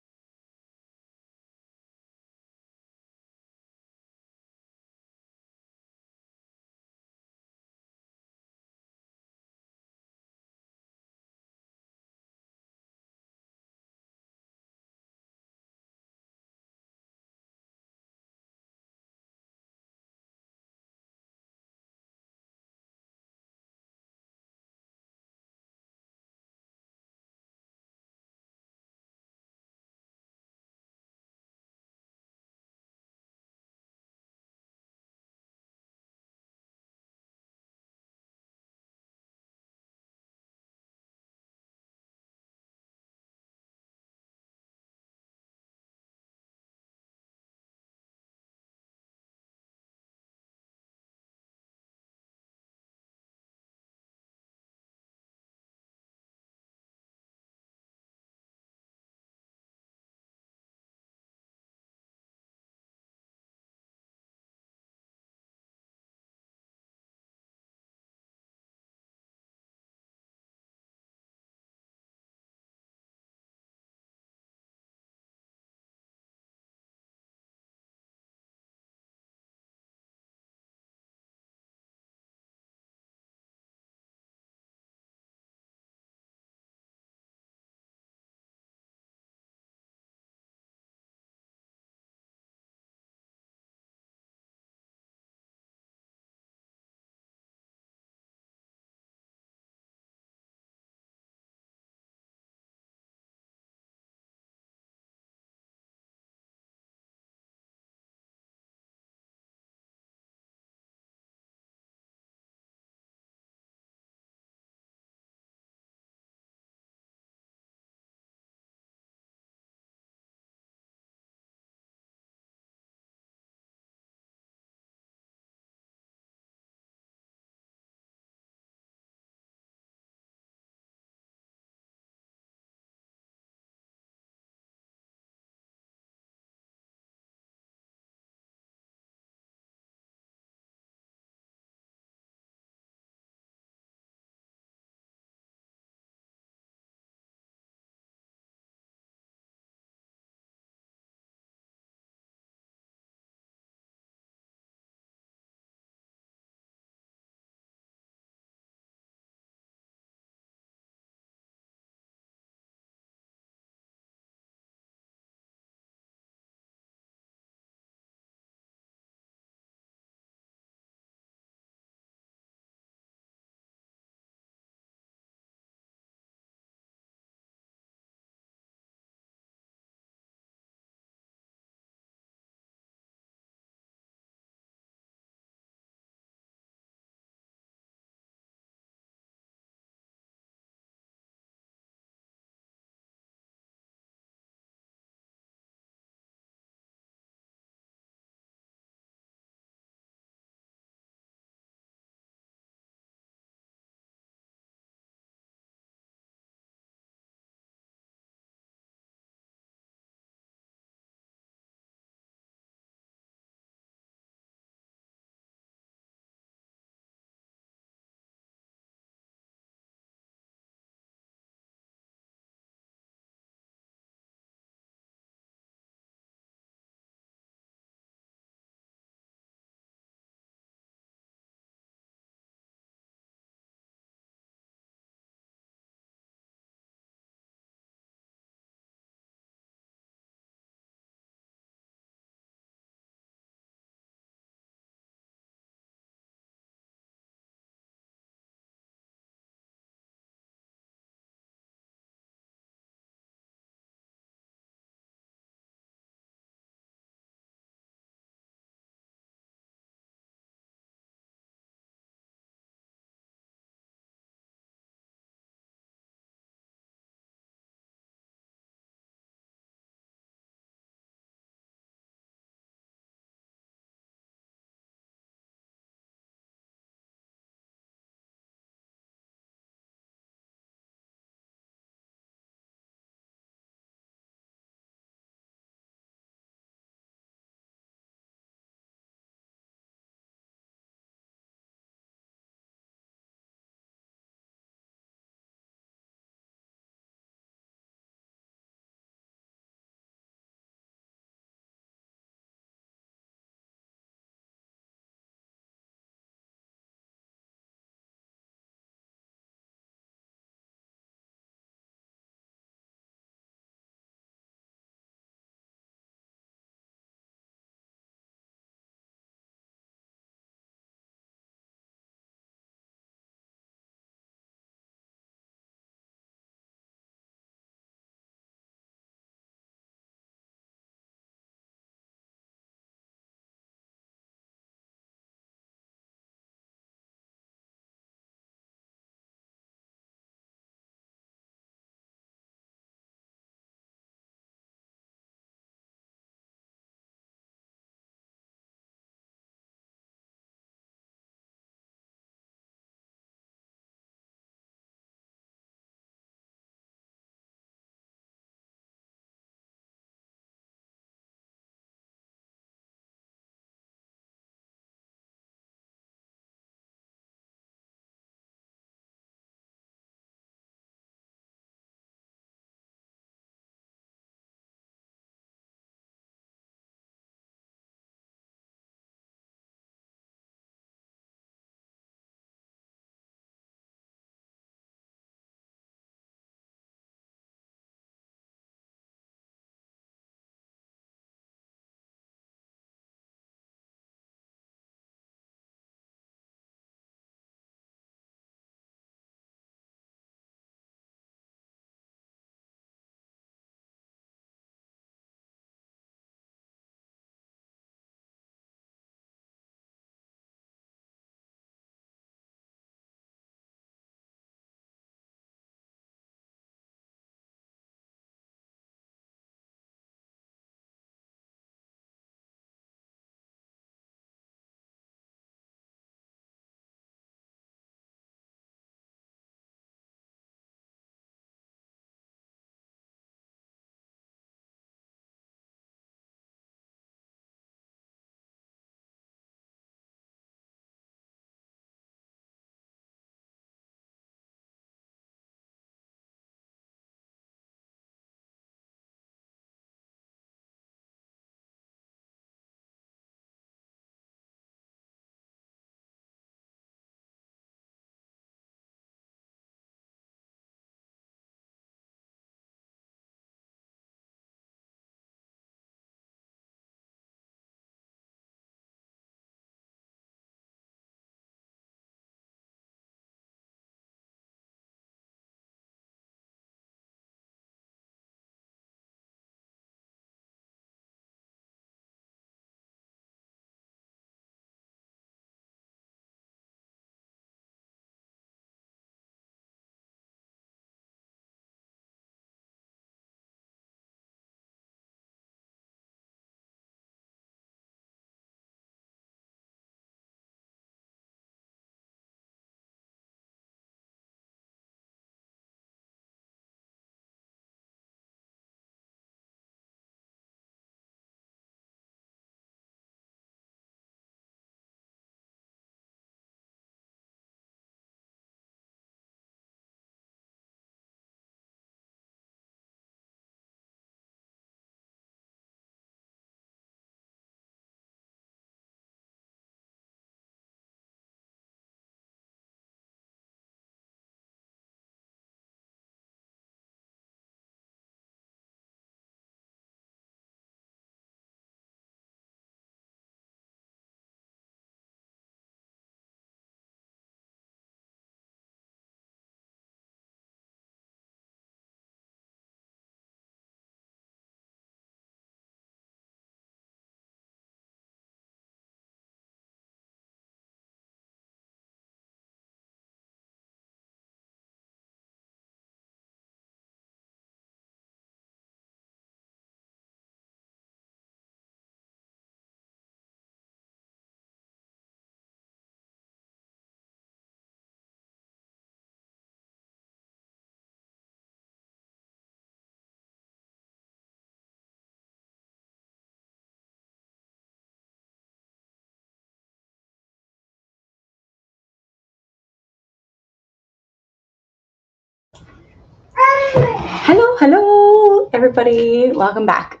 Hello, everybody. Welcome back.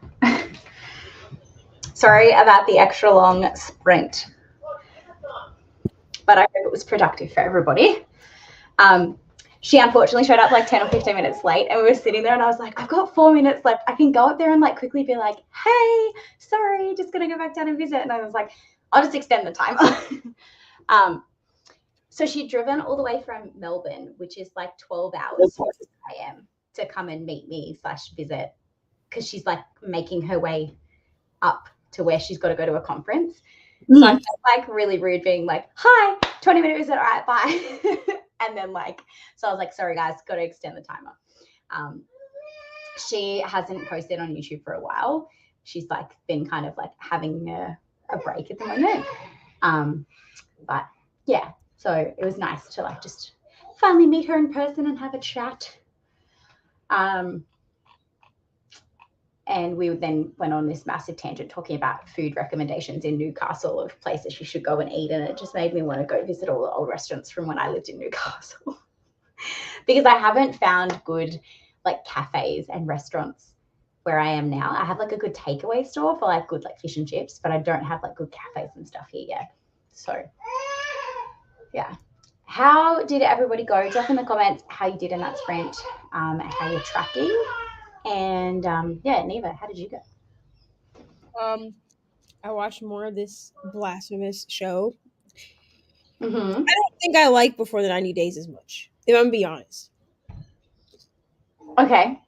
Sorry about the extra long sprint, but I hope it was productive for everybody. She unfortunately showed up like 10 or 15 minutes late, and we were sitting there and I was like, I've got 4 minutes left. I can go up there and like quickly be like, hey, sorry, just gonna go back down and visit. And I was like, I'll just extend the time. So she'd driven all the way from Melbourne, which is like 12 hours from where I am, to come and meet me / visit, because she's like making her way up to where she's got to go to a conference. So I felt like really rude being like, hi, 20-minute visit, all right, bye. And then like, so I was like, sorry guys, got to extend the timer. She hasn't posted on YouTube for a while. She's like been kind of like having a break at the moment. But yeah, so it was nice to like just finally meet her in person and have a chat. And we then went on this massive tangent talking about food recommendations in Newcastle of places you should go and eat. And it just made me want to go visit all the old restaurants from when I lived in Newcastle. Because I haven't found good like cafes and restaurants where I am now. I have like a good takeaway store for like good like fish and chips, but I don't have like good cafes and stuff here yet. So yeah. How did everybody go? Drop in the comments how you did in that sprint, how you're tracking. And yeah, Neva, how did you go? I watched more of this blasphemous show. Mm-hmm. I don't think I like Before the 90 Days as much, if I'm gonna be honest. Okay.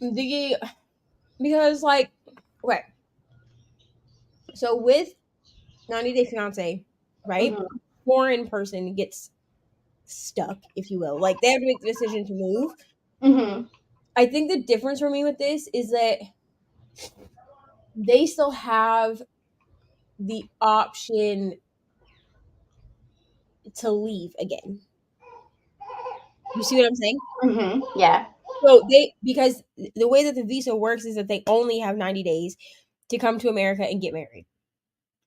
Because like, okay. So with 90 Day Fiance, right? Mm-hmm. Foreign person gets stuck, if you will. Like they have to make the decision to move. Mm-hmm. I think the difference for me with this is that they still have the option to leave again. You see what I'm saying? Mm-hmm. Yeah. So because the way that the visa works is that they only have 90 days to come to America and get married.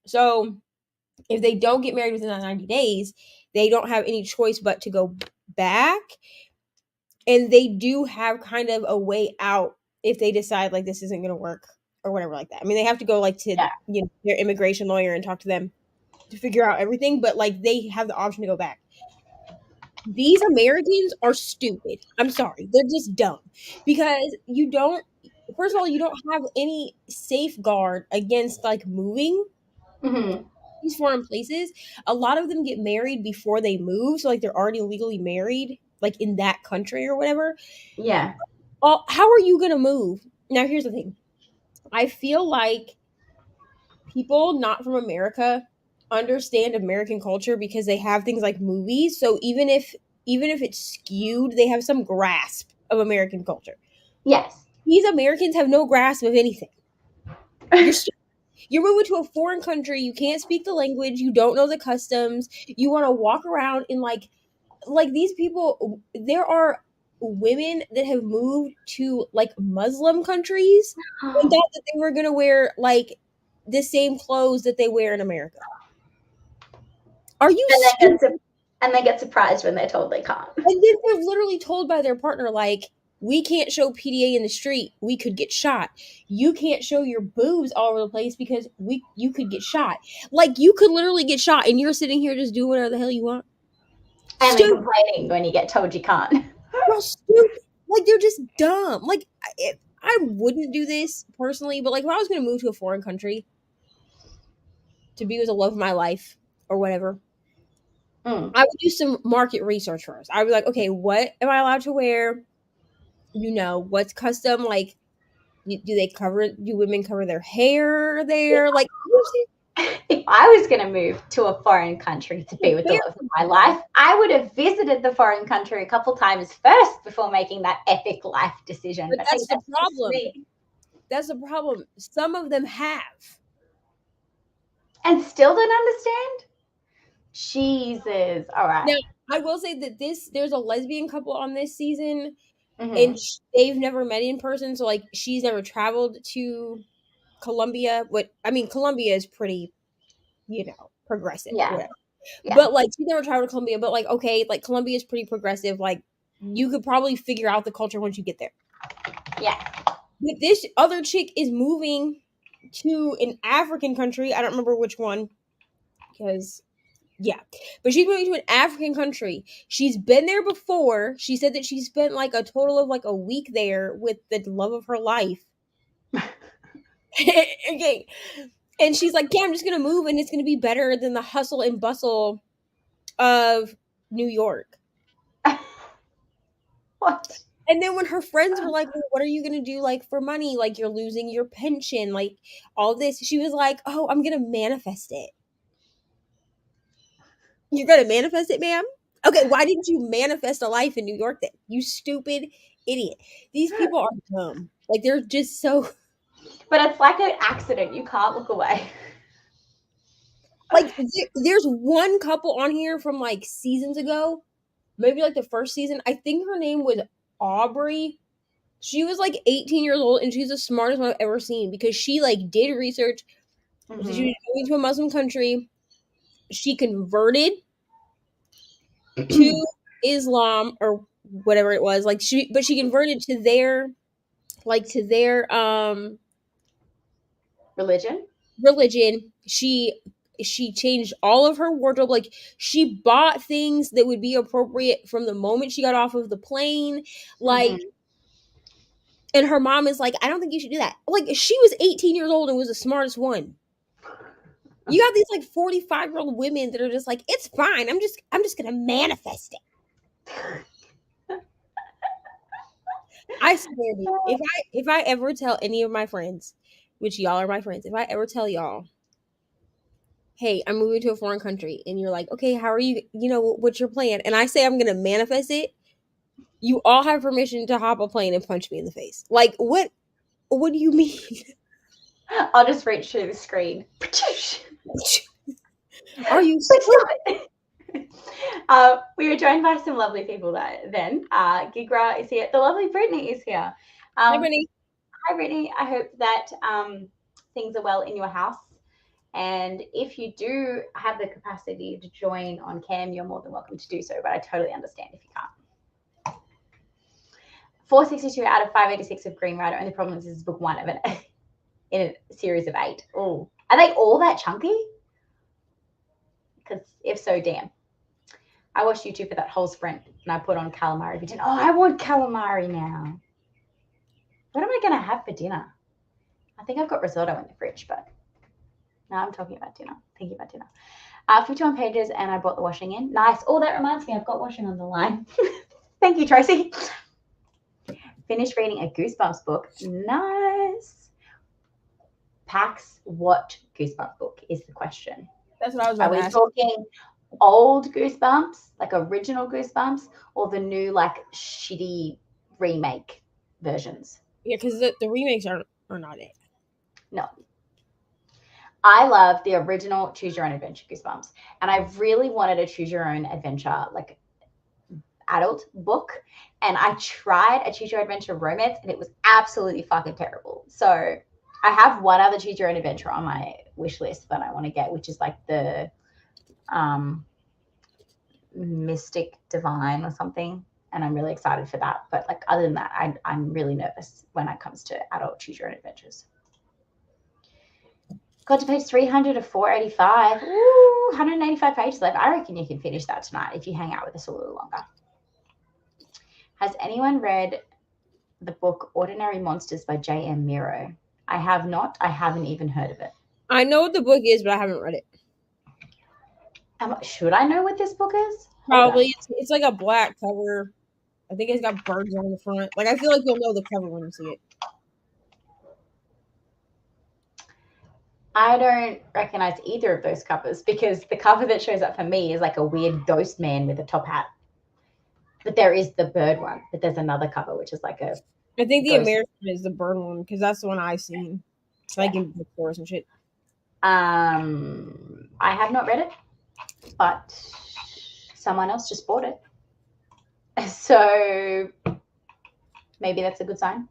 So if they don't get married within that 90 days, they don't have any choice but to go back. And they do have kind of a way out if they decide like this isn't going to work or whatever like that. I mean, they have to go like to their immigration lawyer and talk to them to figure out everything, but like they have the option to go back. These Americans are stupid. I'm sorry. They're just dumb because first of all, you don't have any safeguard against like moving these foreign places. A lot of them get married before they move. So like they're already legally married, like in that country or whatever. Yeah. How are you going to move? Now, here's the thing. I feel like people not from America understand American culture because they have things like movies. So even if it's skewed, they have some grasp of American culture. Yes. These Americans have no grasp of anything. You're moving to a foreign country. You can't speak the language. You don't know the customs. You want to walk around in like these people. There are women that have moved to like Muslim countries and thought that they were going to wear like the same clothes that they wear in America. Are you and they get surprised when they're told they can't. And then they're literally told by their partner, like, we can't show PDA in the street. We could get shot. You can't show your boobs all over the place because you could get shot. Like, you could literally get shot, and you're sitting here just doing whatever the hell you want. And then complaining when you get told you can't. They're stupid. Like, they're just dumb. Like, I wouldn't do this personally, but, like, if I was going to move to a foreign country to be with the love of my life or whatever, I would do some market research first. I would be like, okay, what am I allowed to wear? What's custom? Like, do women cover their hair there? Like, if I was going to move to a foreign country to be with the love of my life, I would have visited the foreign country a couple times first before making that epic life decision. But that's the problem. That's the problem. Some of them have. And still don't understand? Jesus. All right. Now, I will say that there's a lesbian couple on this season, and they've never met in person. So, like, she's never traveled to Colombia. Colombia is pretty, progressive. Yeah. But, like, she's never traveled to Colombia. But, like, okay, like, Colombia is pretty progressive. Like, you could probably figure out the culture once you get there. Yeah. But this other chick is moving to an African country. I don't remember which one, because but she's moving to an African country. She's been there before. She said that she spent like a total of like a week there with the love of her life. Okay. And she's like, yeah, I'm just gonna move and it's gonna be better than the hustle and bustle of New York. What? And then when her friends were like, well, what are you gonna do like for money? Like you're losing your pension, like all this. She was like, oh, I'm gonna manifest it. You're gonna manifest it, ma'am? Okay, why didn't you manifest a life in New York then? You stupid idiot. These people are dumb. Like they're just so But it's like an accident. You can't look away. like there's one couple on here from like seasons ago, maybe like the first season. I think her name was Aubrey. She was like 18 years old and she's the smartest one I've ever seen because she like did research. Mhm. She was going to a Muslim country. She converted to Islam or whatever it was. Like she converted to their Religion. She changed all of her wardrobe. Like she bought things that would be appropriate from the moment she got off of the plane. Like, and her mom is like, I don't think you should do that. Like she was 18 years old and was the smartest one. You got these like 45-year-old women that are just like, it's fine. I'm just gonna manifest it. I swear to you, if I ever tell any of my friends, which y'all are my friends, if I ever tell y'all, hey, I'm moving to a foreign country, and you're like, okay, how are you? You know, what's your plan? And I say I'm gonna manifest it. You all have permission to hop a plane and punch me in the face. Like, what? What do you mean? I'll just reach through the screen. Are you? We were joined by some lovely people then. Gigra is here. The lovely Brittany is here. Hi, Brittany. Hi, Brittany. I hope that things are well in your house. And if you do have the capacity to join on cam, you're more than welcome to do so. But I totally understand if you can't. 462 out of 586 of Green Rider. Only problem is this is book one of in a series of 8. Oh, are they all that chunky? Because if so, damn. I watched YouTube for that whole sprint and I put on calamari for dinner. Oh, I want calamari now. What am I going to have for dinner? I think I've got risotto in the fridge, but now I'm talking about dinner, thinking about dinner. 51 pages and I brought the washing in. Nice. Oh, that reminds me, I've got washing on the line. Thank you, Tracy. Finished reading a Goosebumps book. Nice. Pax, what Goosebumps book is the question? That's what I was about to ask. Are we talking old Goosebumps, like original Goosebumps, or the new, like, shitty remake versions? Yeah, because the remakes are not it. No. I love the original Choose Your Own Adventure Goosebumps. And I really wanted a Choose Your Own Adventure, like, adult book. And I tried a Choose Your Own Adventure romance, and it was absolutely fucking terrible. So I have one other Choose Your Own Adventure on my wish list that I want to get, which is like the Mystic Divine or something. And I'm really excited for that. But like other than that, I'm really nervous when it comes to adult Choose Your Own Adventures. Got to page 300 of 485. Ooh, 185 pages left. I reckon you can finish that tonight if you hang out with us a little longer. Has anyone read the book Ordinary Monsters by J.M. Miro? I have not. I haven't even heard of it. I know what the book is, but I haven't read it. Should I know what this book is? Probably. It's like a black cover. I think it's got birds on the front. Like, I feel like you'll know the cover when you see it. I don't recognize either of those covers because the cover that shows up for me is like a weird ghost man with a top hat. But there is the bird one. But there's another cover which is like a... I think the American is the bird one because that's the one I've seen. Like in bookstores and shit. I have not read it, but someone else just bought it. So maybe that's a good sign.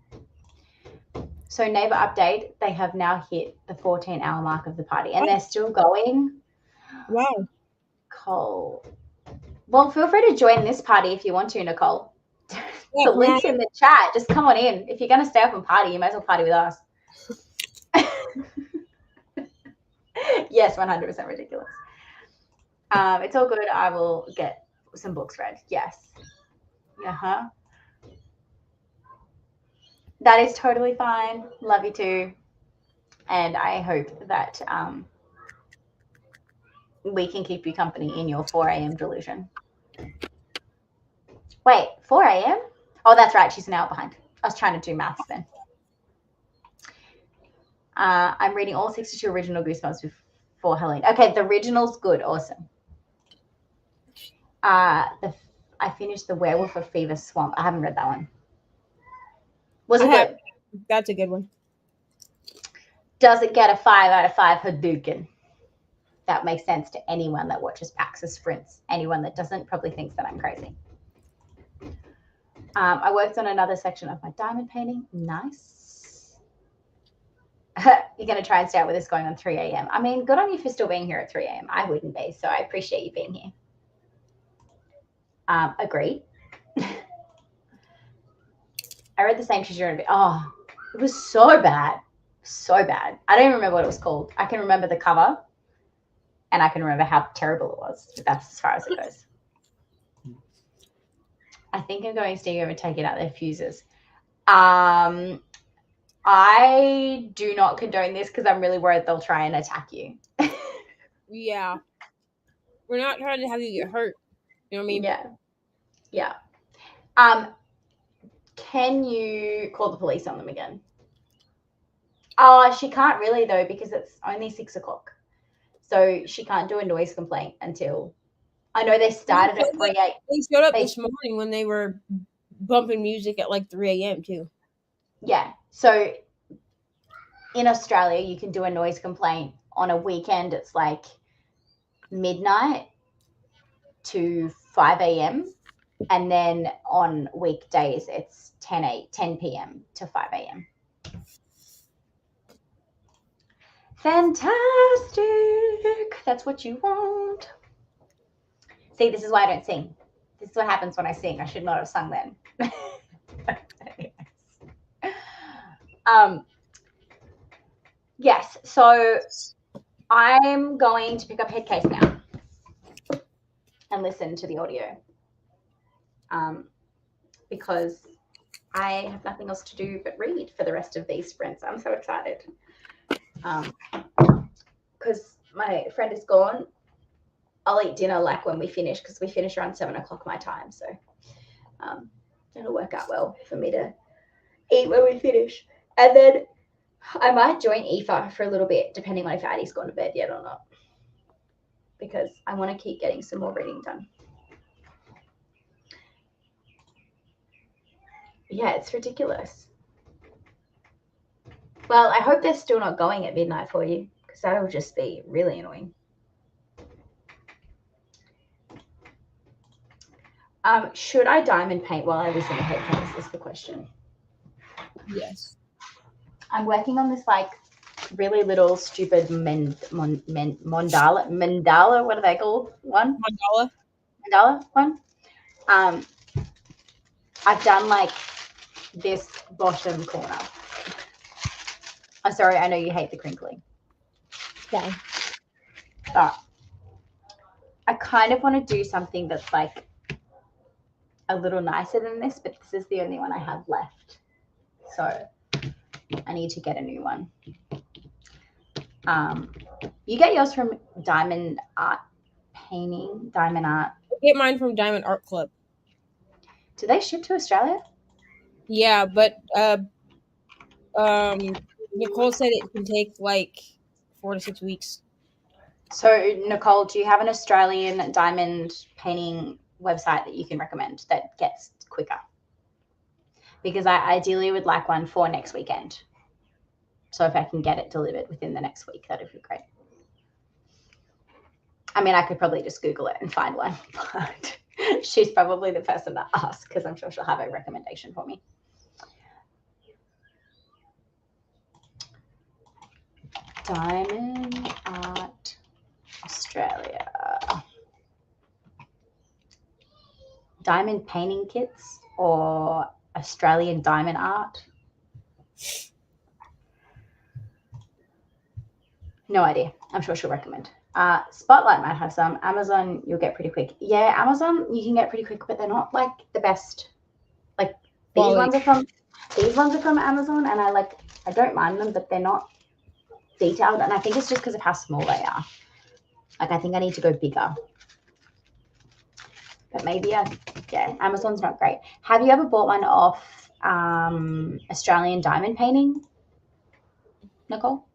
So neighbor update, they have now hit the 14-hour mark of the party and they're still going. Wow. Nicole. Well, feel free to join this party if you want to, Nicole. The link's in the chat. Just come on in. If you're going to stay up and party, you might as well party with us. Yes, 100% ridiculous. It's all good. I will get some books read. Yes. Uh-huh. That is totally fine. Love you too. And I hope that we can keep you company in your 4 a.m. delusion. Wait, 4 a.m.? Oh, that's right. She's an hour behind. I was trying to do maths then. I'm reading all 62 original Goosebumps before Halloween. Okay, the original's good. Awesome. I finished The Werewolf of Fever Swamp. I haven't read that one. Was it good? That's a good one. Does it get a 5 out of 5 Hadouken? That makes sense to anyone that watches Pax's Sprints. Anyone that doesn't probably thinks that I'm crazy. I worked on another section of my diamond painting. Nice. You're going to try and stay out with us going on 3 a.m. I mean, good on you for still being here at 3 a.m. I wouldn't be, so I appreciate you being here. Agreed. I read the same Chizuru. Oh, it was so bad. So bad. I don't even remember what it was called. I can remember the cover and I can remember how terrible it was. But that's as far as it goes. I think I'm going to stay over and take it out their fuses. I do not condone this because I'm really worried they'll try and attack you. Yeah. We're not trying to have you get hurt. You know what I mean? Yeah. Yeah. Can you call the police on them again? Oh, she can't really though because it's only 6 o'clock. So she can't do a noise complaint until I know they started at 3 a.m. They showed up this morning when they were bumping music at like 3 a.m. too. Yeah. So in Australia, you can do a noise complaint on a weekend. It's like midnight to 5 a.m. And then on weekdays, it's 10 p.m. to 5 a.m. Fantastic. That's what you want. See, this is why I don't sing. This is what happens when I sing. I should not have sung then. Yes, so I'm going to pick up Headcase now and listen to the audio because I have nothing else to do but read for the rest of these sprints. I'm so excited because my friend is gone. I'll eat dinner like when we finish because we finish around 7 o'clock my time. So it'll work out well for me to eat when we finish. And then I might join Aoife for a little bit, depending on if Addie's gone to bed yet or not, because I want to keep getting some more reading done. Yeah, it's ridiculous. Well, I hope they're still not going at midnight for you, because that would just be really annoying. Should I diamond paint while I listen to Headcase is the question. Yes. I'm working on this like really little stupid mandala, what are they called? Mandala one. I've done like this bottom corner. I'm sorry, I know you hate the crinkling. Okay. But I kind of want to do something that's like a little nicer than this, but this is the only one I have left. So I need to get a new one. You get yours from Diamond Art Painting, Diamond Art. I get mine from Diamond Art Club. Do they ship to Australia? Yeah, but Nicole said it can take like 4 to 6 weeks. So Nicole, do you have an Australian diamond painting website that you can recommend that gets quicker? Because I ideally would like one for next weekend. So if I can get it delivered within the next week, that would be great. I mean, I could probably just Google it and find one, but she's probably the person to ask because I'm sure she'll have a recommendation for me. Diamond Art Australia. Diamond painting kits or Australian diamond art? No idea. I'm sure she'll recommend. Spotlight might have some. Amazon, you'll get pretty quick. Yeah, Amazon, you can get pretty quick, but they're not like the best. Like these ones are from Amazon, and I don't mind them, but they're not detailed. And I think it's just because of how small they are. Like I think I need to go bigger. But maybe Amazon's not great. Have you ever bought one off Australian diamond painting, Nicole?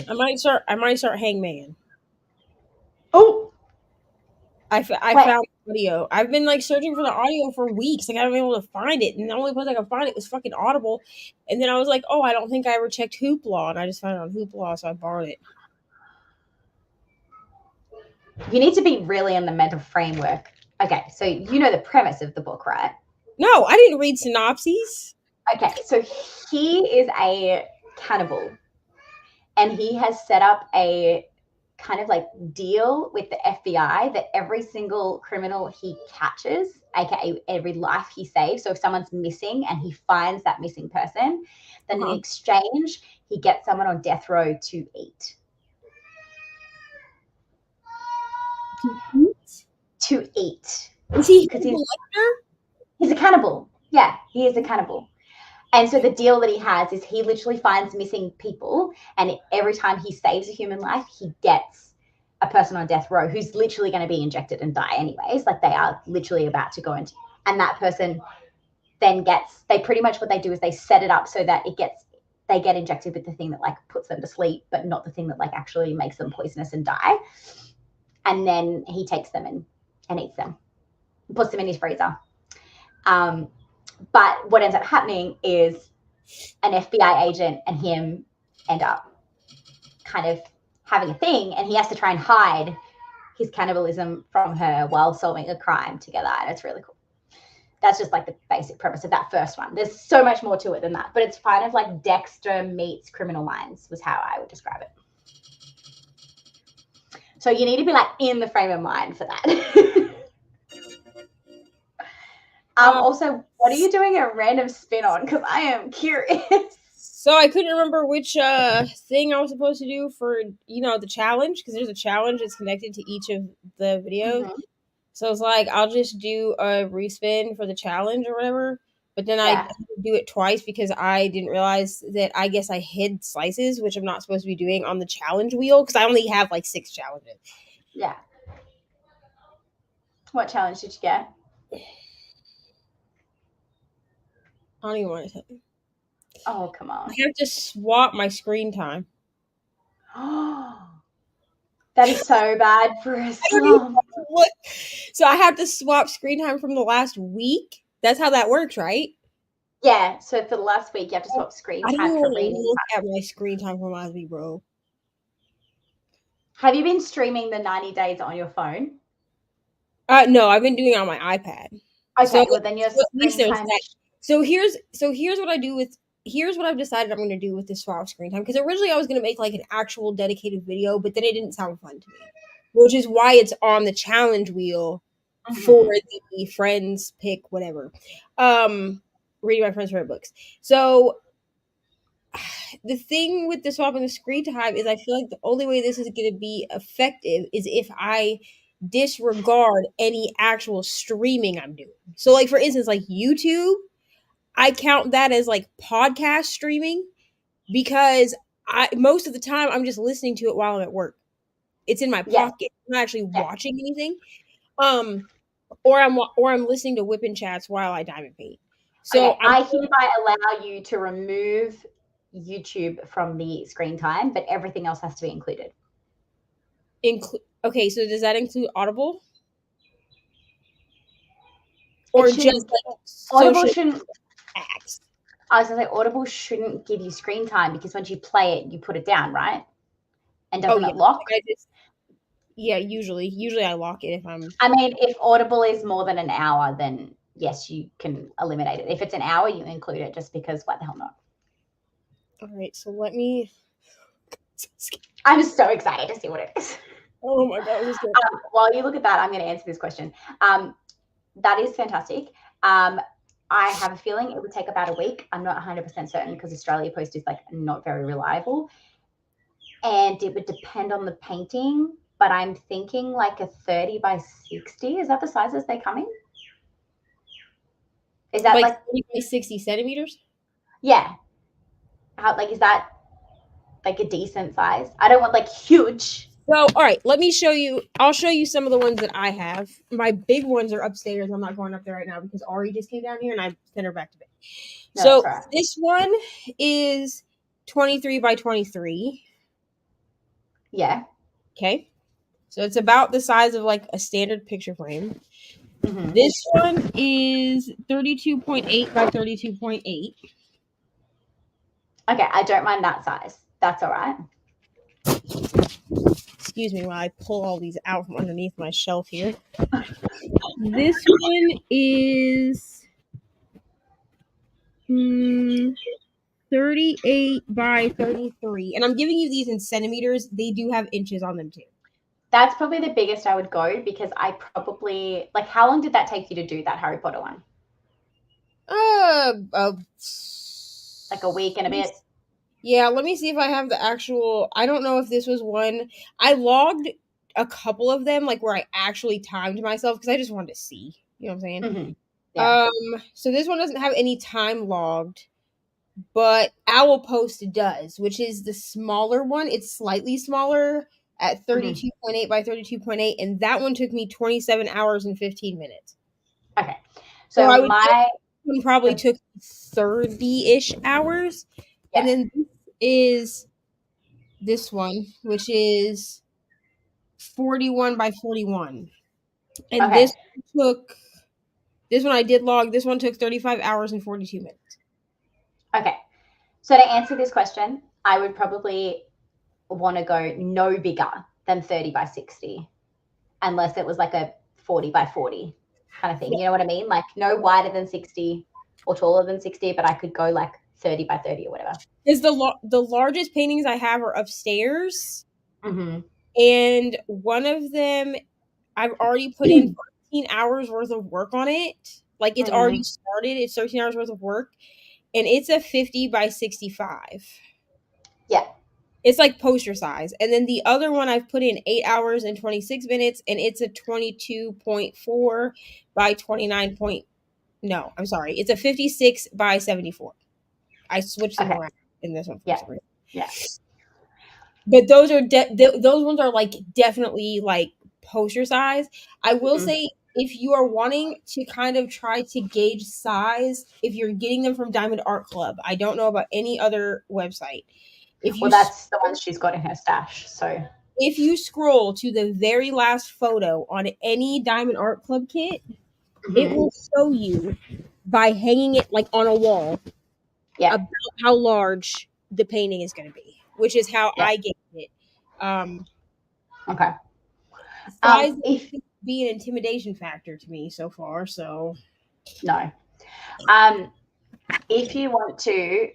I might start Hangman. Oh, I found audio. I've been like searching for the audio for weeks. Like I haven't been able to find it, and the only place I could find it was fucking Audible. And then I was like, oh, I don't think I ever checked Hoopla, and I just found it on Hoopla, so I borrowed it. You need to be really in the mental framework. Okay, so you know the premise of the book, right? No, I didn't read synopses. Okay, so he is a cannibal, and he has set up a kind of like deal with the FBI that every single criminal he catches, aka every life he saves, so if someone's missing and he finds that missing person, then in exchange he gets someone on death row to eat. To eat. Is he a collector? He's a cannibal. Yeah, he is a cannibal. And so the deal that he has is he literally finds missing people, and every time he saves a human life, he gets a person on death row who's literally going to be injected and die anyways. Like they are literally about to go into, and that person then pretty much what they do is they set it up so that they get injected with the thing that like puts them to sleep, but not the thing that like actually makes them poisonous and die. And then he takes them and eats them, puts them in his freezer. But what ends up happening is an FBI agent and him end up kind of having a thing, and he has to try and hide his cannibalism from her while solving a crime together. And it's really cool. That's just like the basic premise of that first one. There's so much more to it than that, but it's kind of like Dexter meets Criminal Minds was how I would describe it. So you need to be like in the frame of mind for that. Also, what are you doing a random spin on? Because I am curious. So I couldn't remember which thing I was supposed to do for, the challenge, because there's a challenge that's connected to each of the videos. Mm-hmm. So I was like, I'll just do a respin for the challenge or whatever. But then I do it twice because I didn't realize that I guess I hid slices, which I'm not supposed to be doing on the challenge wheel because I only have like 6 challenges. Yeah. What challenge did you get? I don't even want to tell you. Oh, come on. I have to swap my screen time. That is so bad for a slum. So I have to swap screen time from the last week? That's how that works, right? Yeah. So for the last week, you have to swap screen time for reading. Look at my screen time from last week, bro. Have you been streaming the 90 days on your phone? No, I've been doing it on my iPad. Okay, so, well then your screen time. So here's what I do with. Here's what I've decided I'm going to do with this swap screen time. Because originally I was going to make like an actual dedicated video, but then it didn't sound fun to me. Which is why it's on the challenge wheel for the friends pick whatever. Reading my friends' favorite books. So the thing with the swapping the screen time is I feel like the only way this is going to be effective is if I disregard any actual streaming I'm doing. So like for instance, like YouTube, I count that as like podcast streaming because most of the time I'm just listening to it while I'm at work. It's in my pocket. I'm not actually watching anything. Or I'm listening to Whip and Chats while I diamond paint. So okay, I hereby allow you to remove YouTube from the screen time, but everything else has to be included. Okay, so does that include Audible? Or just like Audible shouldn't. Acts? I was gonna say Audible shouldn't give you screen time because once you play it, you put it down, right? And doesn't it lock? Usually I lock it if I'm. I mean, if Audible is more than an hour, then yes, you can eliminate it. If it's an hour, you include it just because why the hell not? All right, so let me. I'm so excited to see what it is. Oh my god! While you look at that, I'm going to answer this question. That is fantastic. I have a feeling it would take about a week. I'm not 100% certain because Australia Post is like not very reliable. And it would depend on the painting, but I'm thinking like a 30 by 60. Is that the sizes they come in? Is that like 30 by 60 centimeters? yeah. How like is that like a decent size? I don't want like huge. So, all right, let me show you. I'll show you some of the ones that I have. My big ones are upstairs. I'm not going up there right now because Ari just came down here and I sent her back to bed. No, So, that's right. this one is 23 by 23. Yeah. Okay. So, it's about the size of like a standard picture frame. Mhm. This one is 32.8 by 32.8. Okay, I don't mind that size. That's all right. Excuse me while I pull all these out from underneath my shelf here. This one is 38 by 33. And I'm giving you these in centimeters. They do have inches on them too. That's probably the biggest I would go because I probably like how long did that take you to do that Harry Potter one? Like a week and a bit. Yeah, let me see if I have the actual. I don't know if this was one. I logged a couple of them, like where I actually timed myself because I just wanted to see. You know what I'm saying? Mhm. Yeah. So this one doesn't have any time logged, but Owl Post does, which is the smaller one. It's slightly smaller at 32.8 by 32.8, and that one took me 27 hours and 15 minutes. Okay. So I would my one probably took 30-ish hours. Yeah. And then this is this one, which is 41 by 41. And Okay. this one I did log. This one took 35 hours and 42 minutes. Okay. So to answer this question, I would probably want to go no bigger than 30 by 60, unless it was like a 40 by 40 kind of thing. You know what I mean? Like no wider than 60 or taller than 60, but I could go like 30 by 30 or whatever. Because the largest paintings I have are upstairs. Mm-hmm. And one of them, I've already put in 13 hours worth of work on it. Like it's already started. It's 13 hours worth of work. And it's a 50 by 65. Yeah. It's like poster size. And then the other one I've put in 8 hours and 26 minutes, and it's a 22.4 by 29 point. No, I'm sorry. It's a 56 by 74. I switched them around in this one. Yeah. Yeah. But those are those ones are like definitely like poster size. I will say if you are wanting to kind of try to gauge size, if you're getting them from Diamond Art Club, I don't know about any other website. Well, that's the one she's got in her stash. So if you scroll to the very last photo on any Diamond Art Club kit, it will show you by hanging it like on a wall about how large the painting is going to be, which is how I get it. Okay. Size be an intimidation factor to me so far. So no. If you want to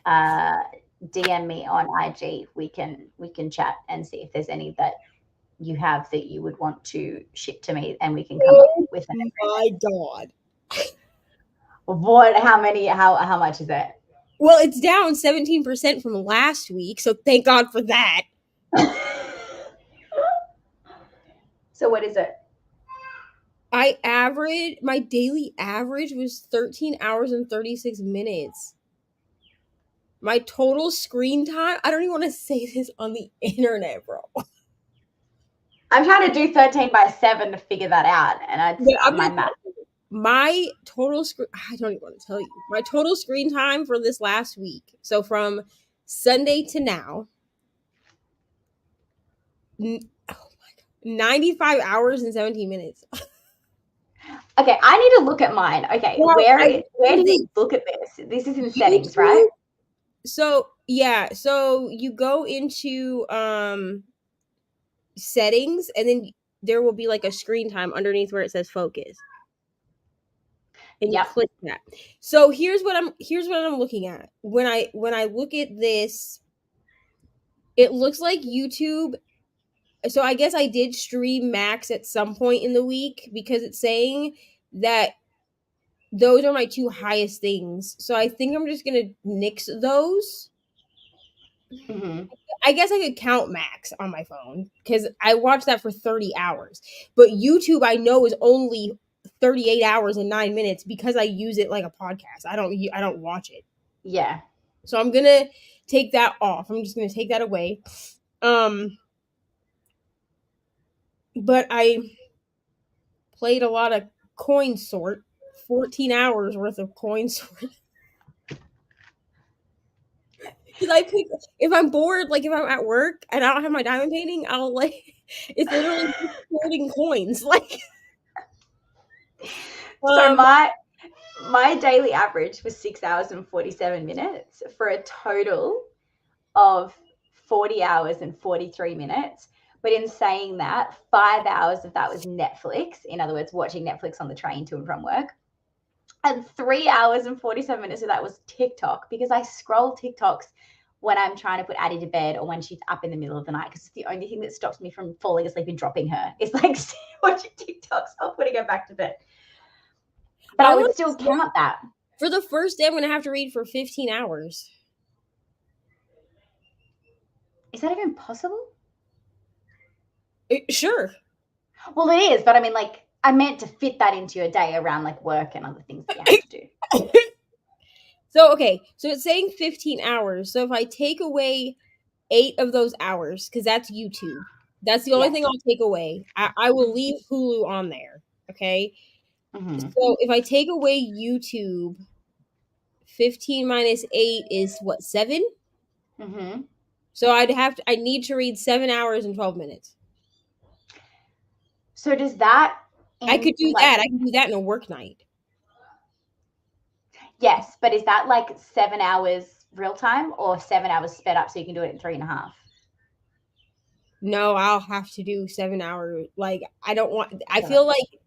DM me on IG, we can chat and see if there's any that you have that you would want to ship to me, and we can come up with an agreement. My God. What? How many? How much is it? Well, it's down 17% from last week, so thank God for that. So what is it? My daily average was 13 hours and 36 minutes. My total screen time, I don't even want to say this on the internet, bro. I'm trying to do 13 by 7 to figure that out, and my total screen, I don't even want to tell you. My total screen time for this last week, so from Sunday to now, 95 hours and 17 minutes. Okay, I need to look at mine. Okay, well, where do you look at this? This is in settings, right? So yeah, so you go into settings, and then there will be like a screen time underneath where it says focus, and you click that. So here's what I'm looking at. When I look at this, it looks like YouTube. So I guess I did stream max at some point in the week because it's saying that those are my two highest things. So I think I'm just gonna nix those. Mhm. I guess I could count Max on my phone because I watched that for 30 hours. But YouTube, I know, is only 38 hours and 9 minutes because I use it like a podcast. I don't watch it. Yeah. So I'm gonna take that off. I'm just gonna take that away. But I played a lot of Coin Sort, 14 hours worth of Coin Sort. Because I pick, if I'm bored, like if I'm at work and I don't have my diamond painting, I'll like, it's literally just sorting coins. Like, So my daily average was 6 hours and 47 minutes for a total of 40 hours and 43 minutes. But in saying that, 5 hours of that was Netflix. In other words, watching Netflix on the train to and from work. And 3 hours and 47 minutes of that was TikTok, because I scroll TikToks when I'm trying to put Addie to bed or when she's up in the middle of the night, because it's the only thing that stops me from falling asleep and dropping her. It's like watching TikToks or putting her back to bed. But I would still count that. For the first day, I'm going to have to read for 15 hours. Is that even possible? Sure. Well, it is, but I mean, like, I meant to fit that into your day around like work and other things that you have to do. So, okay. So it's saying 15 hours. So if I take away 8 of those hours, because that's YouTube, that's the only thing I'll take away. I will leave Hulu on there. Okay. Mm-hmm. So if I take away YouTube, 15 minus 8 is what, 7? Mm-hmm. So I need to read 7 hours and 12 minutes. So does that... I could do that. I can do that in a work night. Yes, but is that like 7 hours real time or 7 hours sped up so you can do it in 3.5? No, I'll have to do 7 hours. Like, I feel like,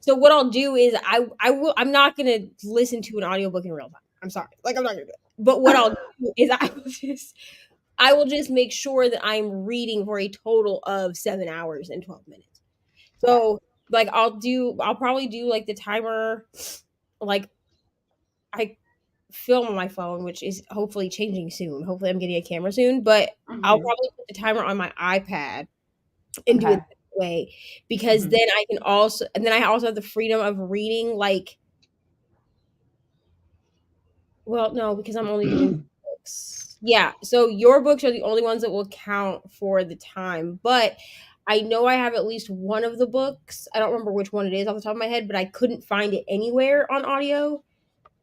so what I'll do is I'm not going to listen to an audiobook in real time. I'm sorry. Like, I'm not going to do it. But what I'll do is I will just make sure that I'm reading for a total of 7 hours and 12 minutes. So, like, I'll probably do like the timer, like, I film on my phone, which is hopefully changing soon. Hopefully I'm getting a camera soon, but I'll probably put the timer on my iPad and do it that way, because then I also have the freedom of reading, like, well, no, because I'm only doing books. Yeah, so your books are the only ones that will count for the time, but I know I have at least one of the books. I don't remember which one it is off the top of my head, but I couldn't find it anywhere on audio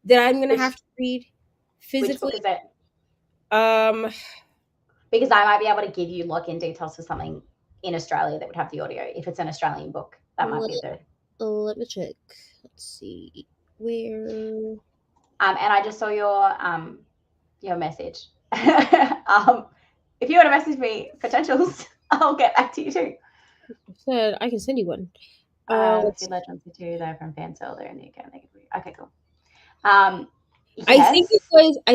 that I'm going to have to read physically. Which book is it? Because I might be able to give you login details for something in Australia that would have the audio. If it's an Australian book, that might be the... Let me check. Let's see. Where... and I just saw your message. If you want to message me potentials, I'll get back to you too. Said I can send you one. Two legends too. They're from Fansale. They're in the UK. Okay, cool. Yes. I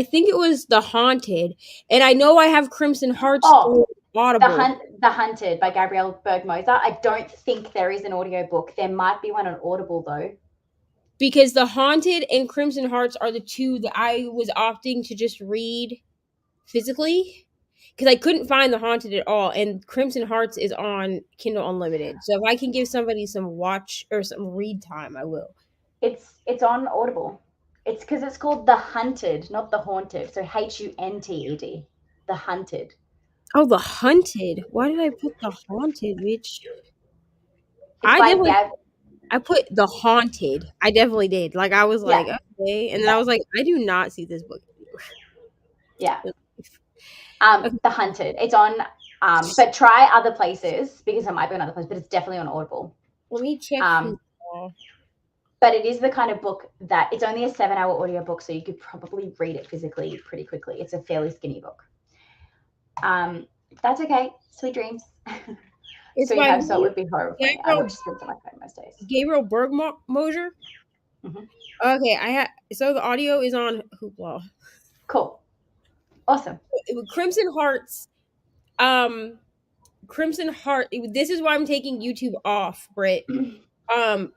think it was The Haunted, and I know I have Crimson Hearts on Audible. The Hunted by Gabrielle Berg-Moser. I don't think there is an audio book. There might be one on Audible though. Because The Haunted and Crimson Hearts are the two that I was opting to just read physically, because I couldn't find The Haunted at all, and Crimson Hearts is on Kindle Unlimited. So if I can give somebody some watch or some read time, I will. It's on Audible. It's because it's called The Hunted, not The Haunted. So Hunted. The Hunted. Oh, The Hunted. Why did I put The Haunted, bitch? I put The Haunted. I definitely did. Like, I was like, okay. And then I was like, I do not see this book anymore. Yeah. The Hunted. It's on, but try other places, because it might be on other places, but it's definitely on Audible. Let me check. But it is the kind of book that it's only a 7-hour audiobook, so you could probably read it physically pretty quickly. It's a fairly skinny book. That's okay. Sweet dreams. So it would be horrible. I watch Scripts on my phone most days. Gabrielle Berg-Moser. Okay, so the audio is on Hoopla. Cool. Awesome. Crimson Hearts. Crimson Heart. This is why I'm taking YouTube off, Britt.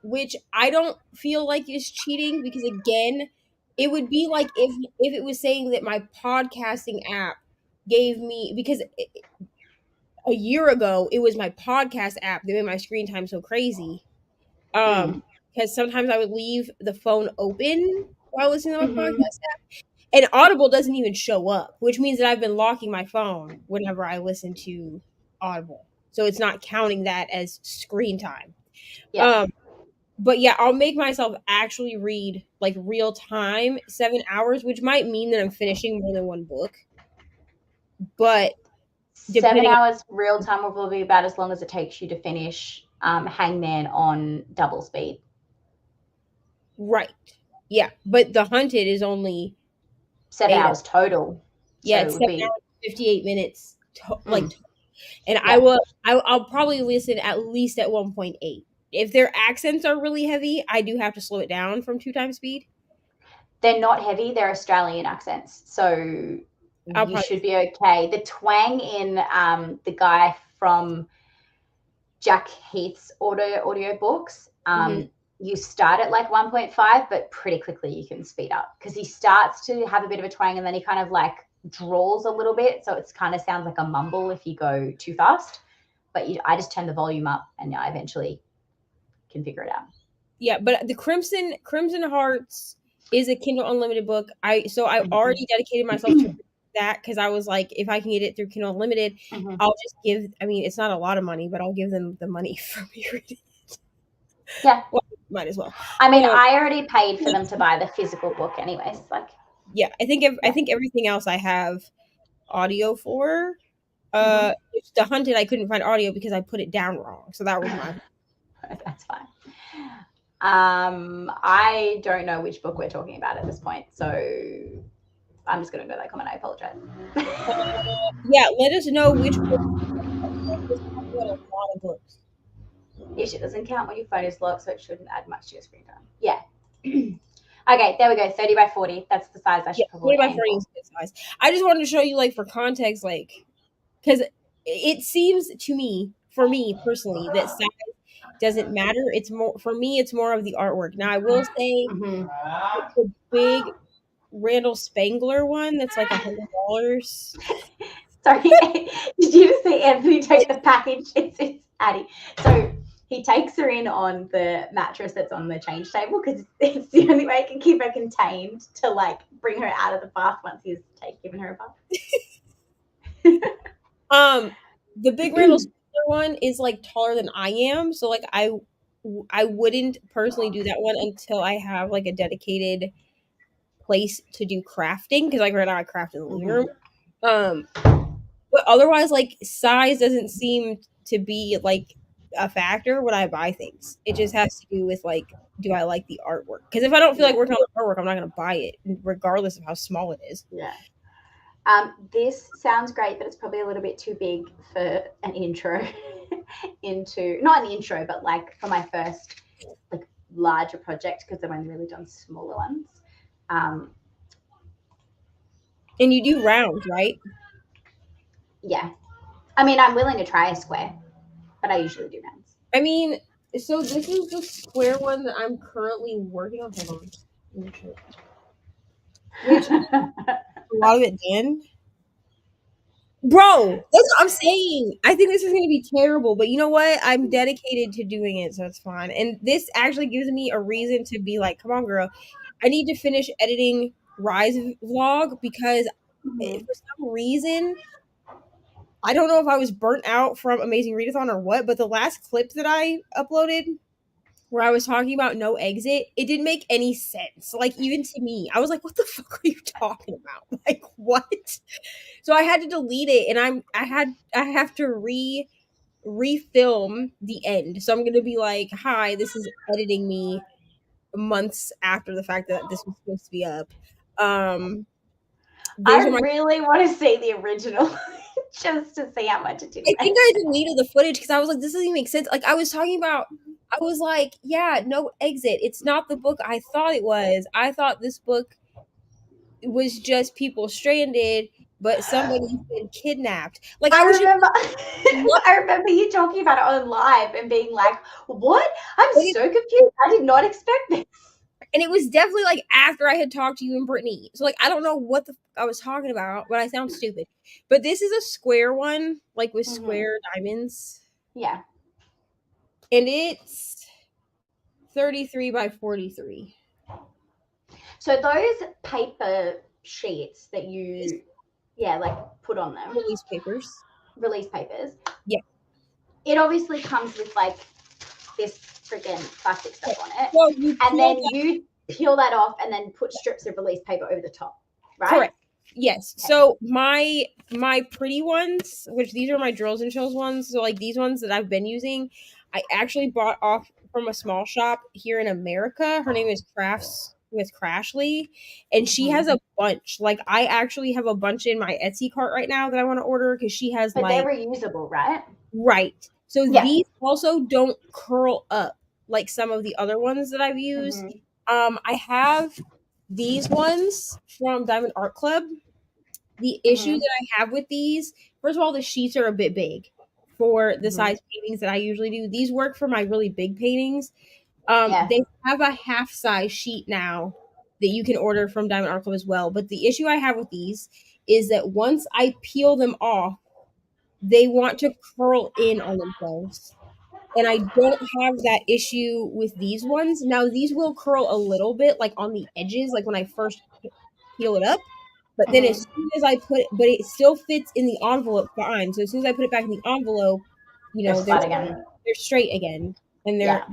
which I don't feel like is cheating because again, it would be like if it was saying that my podcasting app gave me because a year ago it was my podcast app that made my screen time so crazy. Because sometimes I would leave the phone open while listening to my podcast app, and Audible doesn't even show up, which means that I've been locking my phone whenever I listen to Audible, so it's not counting that as screen time. Yeah. But yeah, I'll make myself actually read like real time 7 hours, which might mean that I'm finishing more than one book. But 7 hours real time will probably be about as long as it takes you to finish Hangman on double speed. Right. Yeah, but The Hunted is only 7 hours total. Yeah, so it's 7 hours, 58 minutes. And I'll probably listen at least at 1.8. If their accents are really heavy, I do have to slow it down from 2 times speed. They're not heavy, they're Australian accents. So you should be okay. The twang in the guy from Jack Heath's audio books, you start at like 1.5, but pretty quickly you can speed up because he starts to have a bit of a twang and then he kind of like drawls a little bit. So it kind of sounds like a mumble if you go too fast. But I just turn the volume up and I eventually can figure it out. Yeah, but the Crimson Hearts is a Kindle Unlimited book. I already dedicated myself to that because I was like, if I can get it through Kindle Unlimited, I'll just give. I mean, it's not a lot of money, but I'll give them the money for me reading it. Yeah, well, might as well. I mean, I already paid for them to buy the physical book, anyways. Like, yeah, I think everything else I have audio for. The Hunted, I couldn't find audio because I put it down wrong, so that was my. That's fine. I don't know which book we're talking about at this point, so I'm just going to go that comment. I apologize. Yeah, let us know which book. A lot of books. Yes, it doesn't count when your phone is locked, so it shouldn't add much to your screen time. Yeah. Okay, there we go. 30 by 40. That's the size I should probably 40 by 40 is good size. I just wanted to show you, like, for context, like, because it seems to me, for me personally, that size doesn't matter. It's more for me. It's more of the artwork. Now, I will say the big Randall Spangler one that's like $100. Sorry, did you just say Anthony take the package? It's Addie. So he takes her in on the mattress that's on the change table because it's the only way he can keep her contained to like bring her out of the bath once he's given her a bath. The big Randall Spangler one is like taller than I am, so like I wouldn't personally do that one until I have like a dedicated place to do crafting because like right now I craft in the living room. But otherwise, like size doesn't seem to be like a factor when I buy things. It just has to do with like, do I like the artwork? Because if I don't feel like working on the artwork, I'm not going to buy it, regardless of how small it is. Yeah. This sounds great, but it's probably a little bit too big for an intro into, not an intro, but like for my first like larger project because I've only really done smaller ones. And you do round, right? Yeah. I mean, I'm willing to try a square, but I usually do rounds. I mean, so this is the square one that I'm currently working on. Hold on. Which a lot of it done. Bro, that's what I'm saying. I think this is going to be terrible, but you know what? I'm dedicated to doing it, so it's fine. And this actually gives me a reason to be like, come on, girl. I need to finish editing Rise vlog because for some reason, I don't know if I was burnt out from Amazing Readathon or what, but the last clip that I uploaded where I was talking about no exit, it didn't make any sense. Like, even to me, I was like, what the fuck are you talking about? Like, what? So I had to delete it, and I have to refilm the end. So I'm going to be like, hi, this is editing me months after the fact that this was supposed to be up. I really want to see the original just to see how much it did. I think I deleted the footage because I was like, this doesn't even make sense. Like, I was like, yeah, no exit. It's not the book I thought it was. I thought this book was just people stranded, but somebody's been kidnapped. Like I I was remember, just I remember you talking about it on live and being like, "What? I'm so confused. I did not expect this." and it was definitely like after I had talked to you and Brittany. So like I don't know what I was talking about, but I sound stupid. But this is a square one, like with square diamonds. Yeah. And it's 33 by 43. So those paper sheets that you, like put on them, Release papers. release papers. Yeah. It obviously comes with like this freaking plastic stuff on it, Well, and then you peel that off and then put strips of release paper over the top, right? Correct. Yes. Okay. So my pretty ones, which these are my drills and chills ones, so like these ones that I've been using, I actually bought off from a small shop here in America. Her name is Crafts with Crashly, and she has a bunch. Like I actually have a bunch in my Etsy cart right now that I want to order because she has but they're reusable, right? Right. So these also don't curl up like some of the other ones that I've used. I have these ones from Diamond Art Club. The issue that I have with these, first of all, the sheets are a bit big for the size paintings that I usually do. These work for my really big paintings. They have a half size sheet now that you can order from Diamond Art Club as well. But the issue I have with these is that once I peel them off, they want to curl in on themselves. And I don't have that issue with these ones. Now, these will curl a little bit, like on the edges, like when I first peel it up. But then as soon as I put it, but it still fits in the envelope fine. So as soon as I put it back in the envelope, you know, they're straight again. And they're,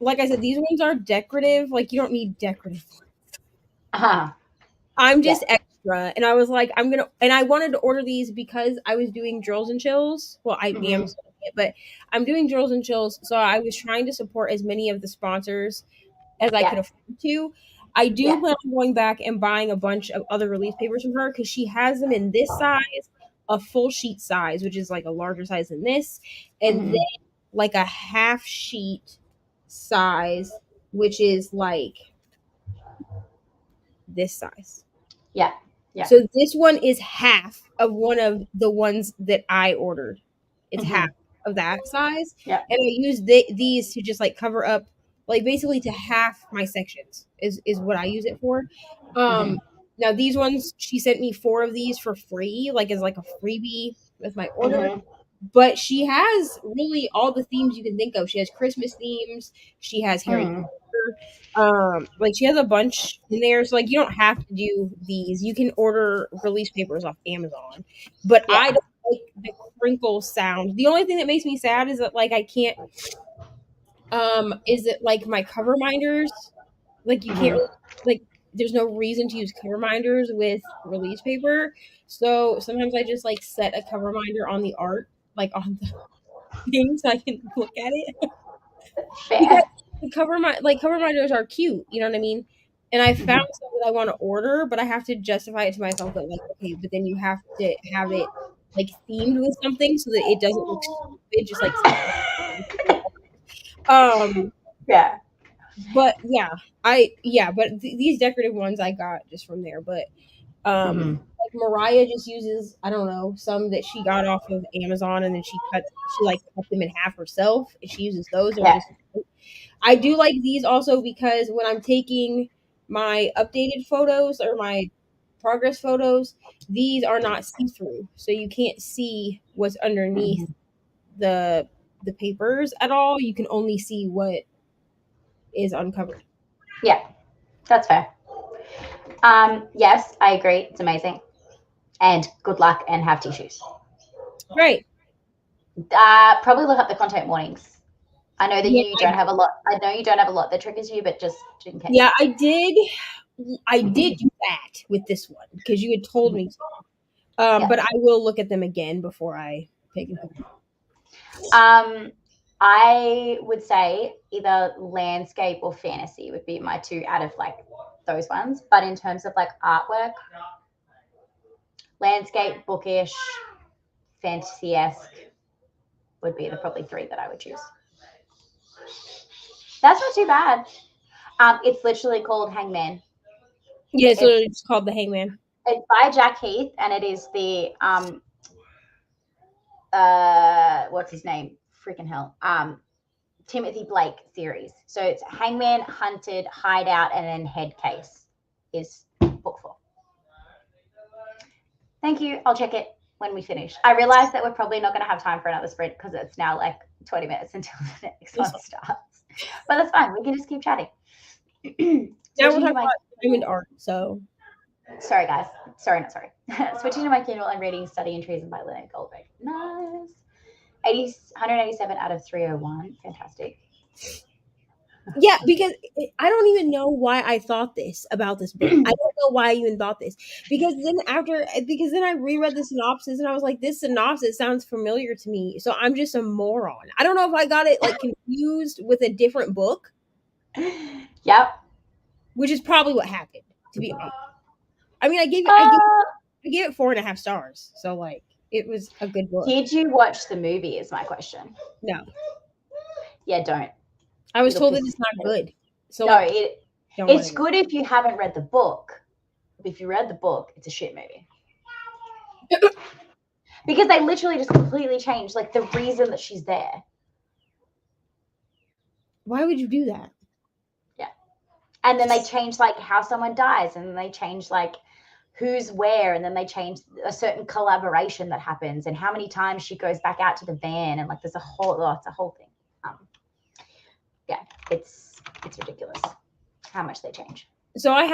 like I said, these ones are decorative. Like you don't need decorative ones. I'm just extra. And I was like, and I wanted to order these because I was doing drills and chills. Well, I am, but I'm doing drills and chills. So I was trying to support as many of the sponsors as I could afford to. I do plan on going back and buying a bunch of other release papers from her because she has them in this size, a full sheet size, which is like a larger size than this, and then like a half sheet size, which is like this size. Yeah. So this one is half of one of the ones that I ordered. It's half of that size. Yeah. And I use these to just like cover up, like basically to half my sections is what I use it for. Now these ones, she sent me 4 of these for free, like as like a freebie with my order. But she has really all the themes you can think of. She has Christmas themes. She has Harry Potter. Like she has a bunch in there. So like you don't have to do these. You can order release papers off Amazon. But I don't like the crinkle sound. The only thing that makes me sad is that like I can't is it like my cover minders. Like you can't like there's no reason to use cover minders with release paper. So sometimes I just like set a cover minder on the art, like on the thing so I can look at it. Because the cover minders are cute, you know what I mean? And I found some that I want to order, but I have to justify it to myself that like, okay, but then you have to have it like themed with something so that it doesn't look stupid, just like But but these decorative ones I got just from there. But like Mariah just uses, I don't know, some that she got off of Amazon, and then she cut them in half herself, and she uses those. I do like these also because when I'm taking my updated photos or my progress photos, these are not see-through, so you can't see what's underneath the papers at all. You can only see what is uncovered. Yeah, that's fair. Yes, I agree. It's amazing. And good luck and have tissues. Right. Probably look up the content warnings. I know that you don't have a lot. I know you don't have a lot that triggers you, but just in case. Yeah, I did do that with this one because you had told me to. But I will look at them again before I pick them. I would say either landscape or fantasy would be my 2 out of like those ones. But in terms of like artwork, landscape, bookish, fantasy-esque would be the probably 3 that I would choose. That's not too bad. It's literally called Hangman. Yeah, so it's called the Hangman. It's by Jack Heath, and it is the what's his name? Freaking hell. Timothy Blake series. So it's Hangman, Hunted, Hideout, and then Head Case is book 4. Thank you. I'll check it when we finish. I realize that we're probably not going to have time for another sprint because it's now like 20 minutes until the next one starts. But that's fine. We can just keep chatting. Now we're talking about diamond art, so. Sorry, guys. Sorry, not sorry. Switching to my Kindle, I'm reading Study in Treason by Leonard Goldberg. Nice. 187 out of 301. Fantastic. Yeah, because I don't even know why I thought this about this book. I don't know why I even thought this. Because then I reread the synopsis and I was like, this synopsis sounds familiar to me. So I'm just a moron. I don't know if I got it like confused with a different book. Yep. Which is probably what happened, to be honest. I mean, I gave it 4.5 stars. So like it was a good book. Did you watch the movie is my question. No. Yeah, don't. I was told that it's not good. So no, it's good if you haven't read the book. If you read the book, it's a shit movie. Because they literally just completely changed like the reason that she's there. Why would you do that? Yeah. And then they change like how someone dies, and then they change like who's where, and then they change a certain collaboration that happens and how many times she goes back out to the van, and like there's it's a whole thing. Yeah, it's ridiculous how much they change. So I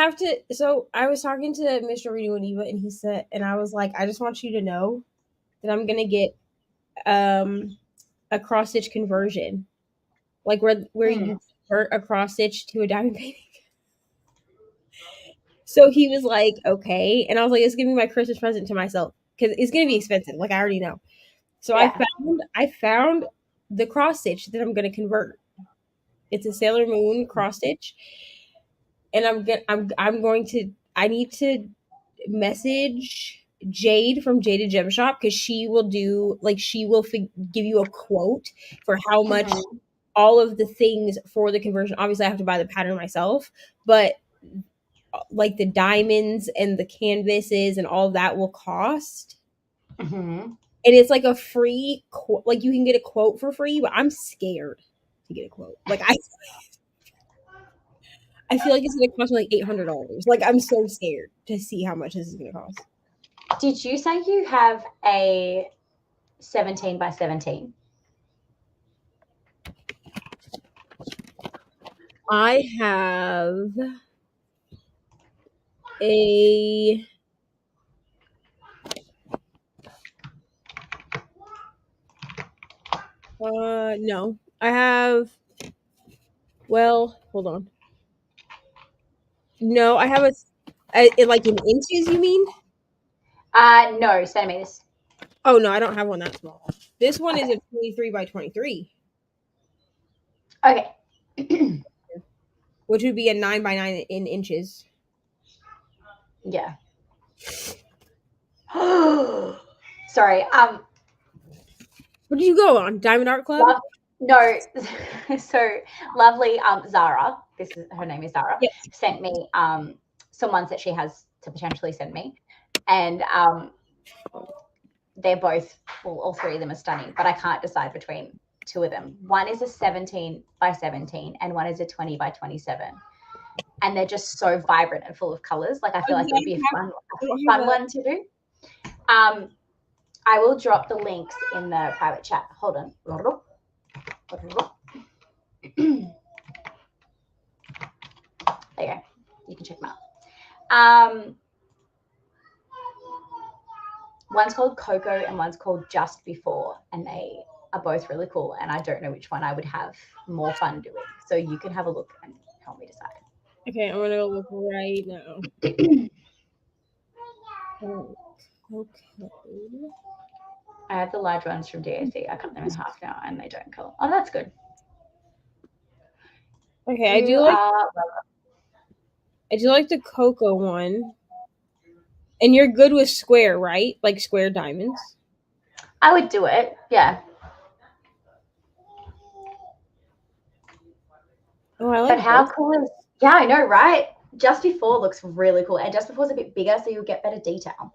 was talking to Mr. Reno and Eva, and he said, and I was like, I just want you to know that I'm gonna get a cross stitch conversion, like where you convert a cross stitch to a diamond painting. So he was like, okay, and I was like, it's gonna be my Christmas present to myself because it's gonna be expensive, like I already know. So yeah. I found the cross stitch that I'm gonna convert. It's a Sailor Moon cross stitch, and I need to message Jade from Jaded Gem Shop because she will give you a quote for how much all of the things for the conversion. Obviously, I have to buy the pattern myself, but like the diamonds and the canvases and all of that will cost. Mm-hmm. And it's like a free like you can get a quote for free, but I'm scared to get a quote. Like I feel like it's gonna cost me like $800. Like I'm so scared to see how much this is gonna cost. Did you say you have a 17 by 17? I have a no. I have hold on. No, I have like in inches, you mean? No, centimeters. Oh no, I don't have one that small. This one is a 23 by 23. Okay. Which would be a 9 by 9 in inches. Yeah. Sorry. What did you go on? Diamond Art Club? No. So lovely Zara, her name is Zara, yep. Sent me some ones that she has to potentially send me. And they're both, all three of them are stunning, but I can't decide between two of them. One is a 17 by 17 and one is a 20 by 27. And they're just so vibrant and full of colors. Like I feel like it would be a fun one to do. I will drop the links in the private chat. Hold on. There you go. You can check them out. One's called Coco and one's called Just Before, and they are both really cool. And I don't know which one I would have more fun doing. So you can have a look and help me decide. Okay, I'm gonna go look right now. Okay. I have the large ones from DAC. I cut them in half now and they don't color. Oh, that's good. Okay, I do like the Coco one. And you're good with square, right? Like square diamonds? I would do it, yeah. Oh, I like But how cool is... Yeah, I know, right? Just Before looks really cool, and Just Before's a bit bigger, so you'll get better detail.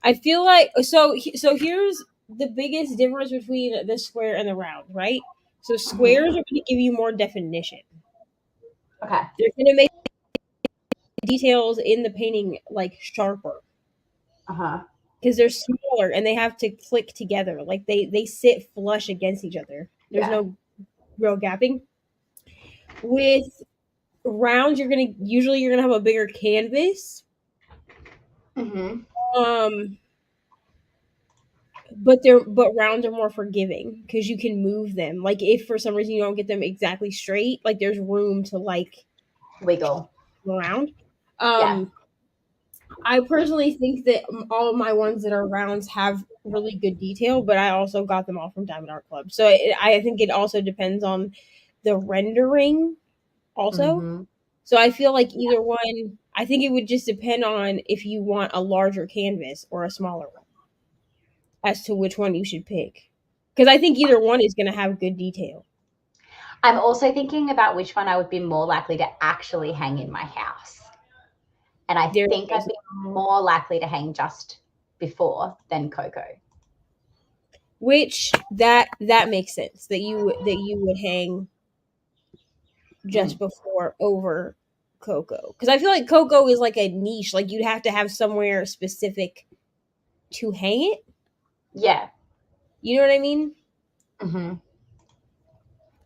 I feel like so here's the biggest difference between the square and the round, right? So squares are going to give you more definition. Okay. They're going to make details in the painting like sharper because they're smaller and they have to click together. Like they sit flush against each other. There's no real gapping. With rounds, you're gonna have a bigger canvas. But rounds are more forgiving because you can move them. Like if for some reason you don't get them exactly straight, like there's room to like wiggle around. I personally think that all of my ones that are rounds have really good detail, but I also got them all from Diamond Art Club. So I think it also depends on the rendering also. So I feel like either one, I think it would just depend on if you want a larger canvas or a smaller one as to which one you should pick. Because I think either one is going to have good detail. I'm also thinking about which one I would be more likely to actually hang in my house. And I think I'd be more likely to hang Just Before than Coco. Which that makes sense that you would hang Just Before over Coco, because I feel like Coco is like a niche. Like you'd have to have somewhere specific to hang it. Yeah, you know what I mean.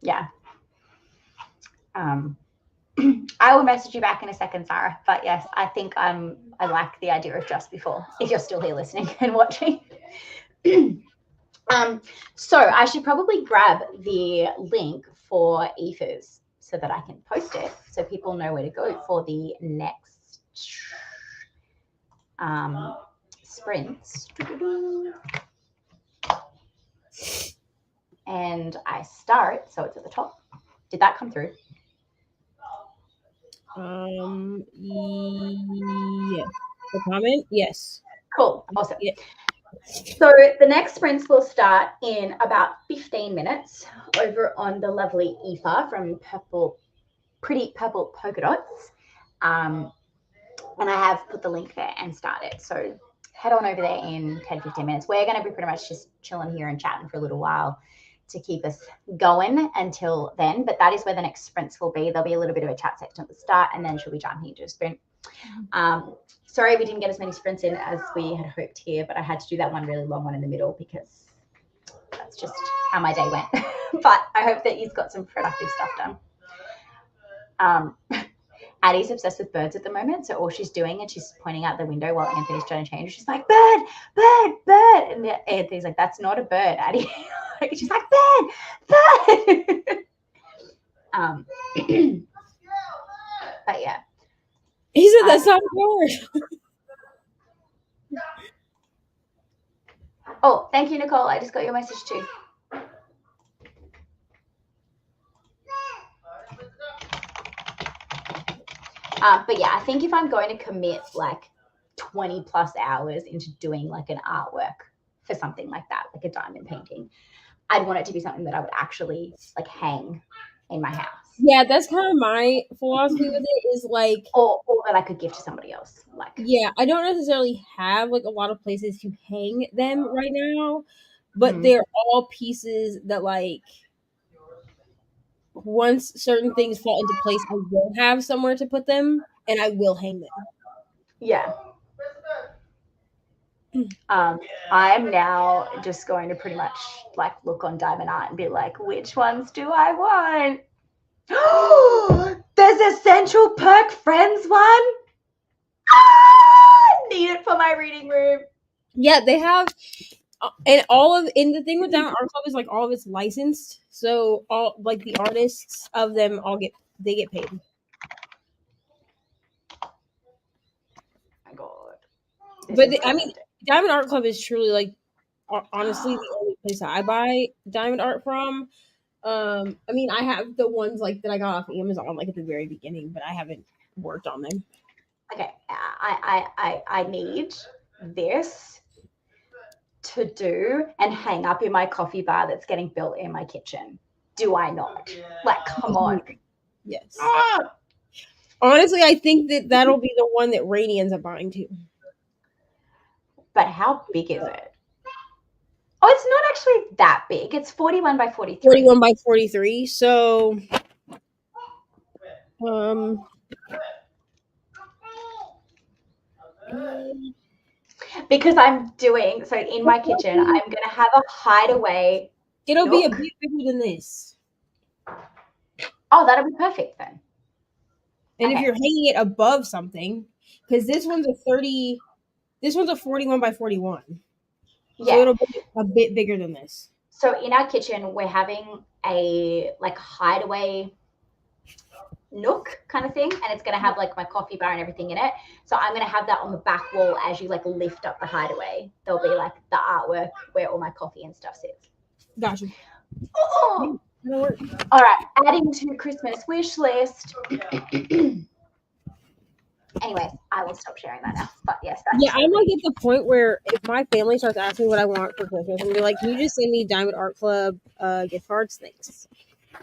Yeah. I will message you back in a second, Sarah. But yes, I think I like the idea of Just Before, if you're still here listening and watching. So I should probably grab the link for Aoife's so that I can post it so people know where to go for the next sprints. And I start, so it's at the top. Did that come through? Yes. The comment? Yes. Cool. Awesome. Yeah. So the next sprints will start in about 15 minutes over on the lovely Aoife from Pretty Purple Polka Dots. And I have put the link there and started. So head on over there in 10, 15 minutes. We're going to be pretty much just chilling here and chatting for a little while to keep us going until then. But that is where the next sprints will be. There'll be a little bit of a chat section at the start, and then she'll be jumping into a sprint. Sorry we didn't get as many sprints in as we had hoped here, but I had to do that one really long one in the middle because that's just how my day went. But I hope that you've got some productive stuff done. Addie's obsessed with birds at the moment, so all she's doing is she's pointing out the window while Anthony's trying to change. She's like, bird, bird, bird. And Anthony's like, that's not a bird, Addie. She's like, bird, bird. But yeah. He said that's not a bird. Oh, thank you, Nicole. I just got your message too. But yeah, I think if I'm going to commit like 20 plus hours into doing like an artwork for something like that, like a diamond painting, I'd want it to be something that I would actually like hang in my house. Yeah, that's kind of my philosophy with it, is like, or that I could give to somebody else. Like, yeah, I don't necessarily have like a lot of places to hang them right now, but they're all pieces that like once certain things fall into place, I will have somewhere to put them and I will hang them. Yeah. I'm now just going to pretty much like look on Diamond Art and be like, which ones do I want? There's a Central Perk Friends one. Need it for my reading room. Yeah, they have, and the thing with Diamond Art Club is like all of it's licensed, so all like the artists of them get paid. My God. But I mean, Diamond Art Club is truly like honestly the only place I buy diamond art from. I mean, I have the ones like that I got off Amazon like at the very beginning, but I haven't worked on them. Okay, I need this to do and hang up in my coffee bar that's getting built in my kitchen. Do I not? Like, come on. Yes. Honestly, I think that'll be the one that Rainy ends up buying too. But how big is it? Oh, it's not actually that big. It's 41 by 43. 41 by 43. So, Because I'm doing so in my kitchen, I'm gonna have a hideaway. It'll be a bit bigger than this. Oh, that'll be perfect then. And if you're hanging it above something, because this one's a 41 by 41. Yeah. So it'll be a bit bigger than this. So in our kitchen, we're having a like hideaway nook kind of thing, and it's going to have like my coffee bar and everything in it. So I'm going to have that on the back wall as you like lift up the hideaway. There'll be like the artwork where all my coffee and stuff sits. Gotcha. Oh. All right, adding to Christmas wish list. Anyways, I will stop sharing that now. But yes, yeah, I'm like at the point where if my family starts asking what I want for Christmas, I'm gonna be like, "Can you just send me Diamond Art Club gift cards? Thanks."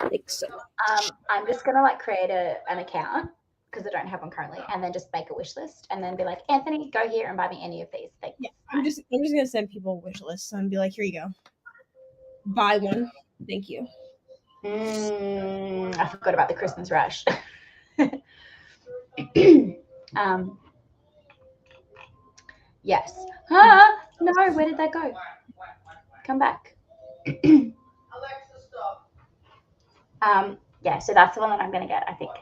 Thanks so much. I'm just gonna like create an account because I don't have one currently, and then just make a wish list, and then be like, Anthony, go here and buy me any of these things. Yeah, I'm just gonna send people wish lists and be like, "Here you go, buy one, thank you." I forgot about the Christmas rush. Yes. No, where did that go? Come back. Yeah, so that's the one that I'm going to get, I think.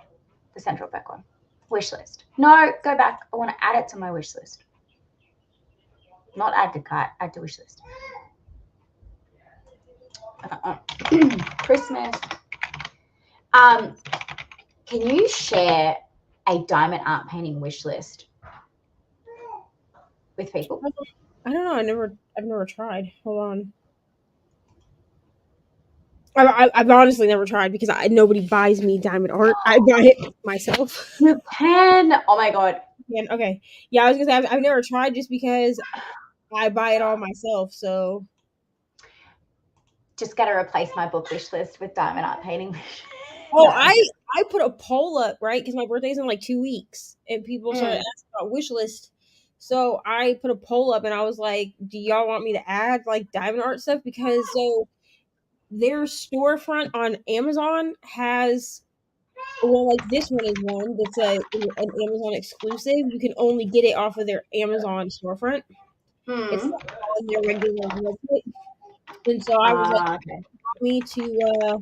The Central Perk one. Wish list. No, go back. I want to add it to my wish list. Not add to cart, add to wish list. Christmas. Can you share a diamond art painting wish list with people? I don't know. I've never tried. Hold on. I've honestly never tried because nobody buys me diamond art. I buy it myself. You can. Oh my god. Okay. Yeah, I was gonna say I've never tried just because I buy it all myself. So just gotta replace my book wish list with diamond art painting. Oh, no. I put a poll up, right? Because my birthday's in like 2 weeks, and people started asking about wish list. So I put a poll up, and I was like, "Do y'all want me to add like diamond art stuff?" Because their storefront on Amazon has, well, like this one is one that's an Amazon exclusive. You can only get it off of their Amazon storefront. It's not on their regular website. And so I was like, okay. Me to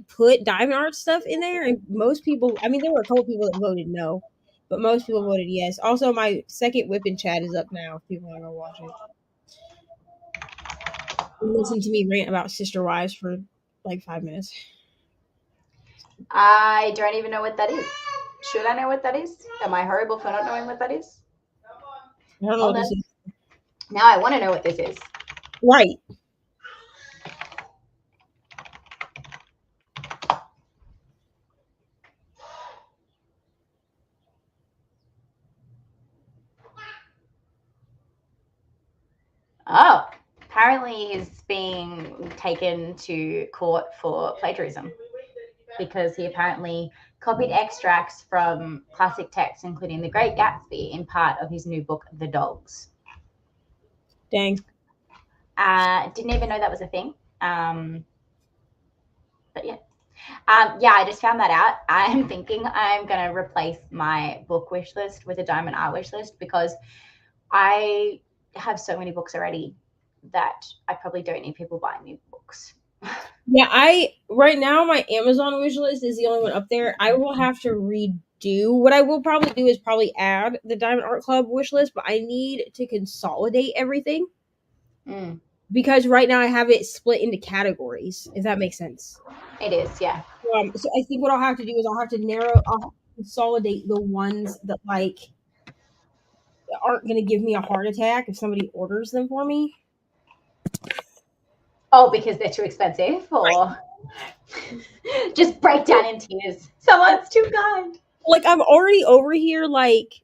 put diamond art stuff in there, and most people, I mean, there were a couple people that voted no, but most people voted yes. Also, my second whipping chat is up now if people want to go watch it. Listen to me rant about Sister Wives for like 5 minutes. I don't even know what that is. Should I know what that is? Am I horrible for not knowing what that is? I don't know what this is. Now I want to know what this is. Right. Oh, apparently he's being taken to court for plagiarism because he apparently copied extracts from classic texts, including The Great Gatsby, in part of his new book, The Dogs. Dang. Didn't even know that was a thing. But yeah. Yeah, I just found that out. I'm thinking I'm going to replace my book wish list with a diamond art wish list because I have so many books already that I probably don't need people buying me books. Yeah, right now my Amazon wish list is the only one up there. I will have to redo. What I will probably do is probably add the Diamond Art Club wish list, but I need to consolidate everything. Because right now I have it split into categories, if that makes sense. It is, yeah. So I think what I'll have to do is I'll have to consolidate the ones that like aren't going to give me a heart attack if somebody orders them for me. Oh, because they're too expensive, or right. Just break down in tears. Someone's too kind. Like I'm already over here, like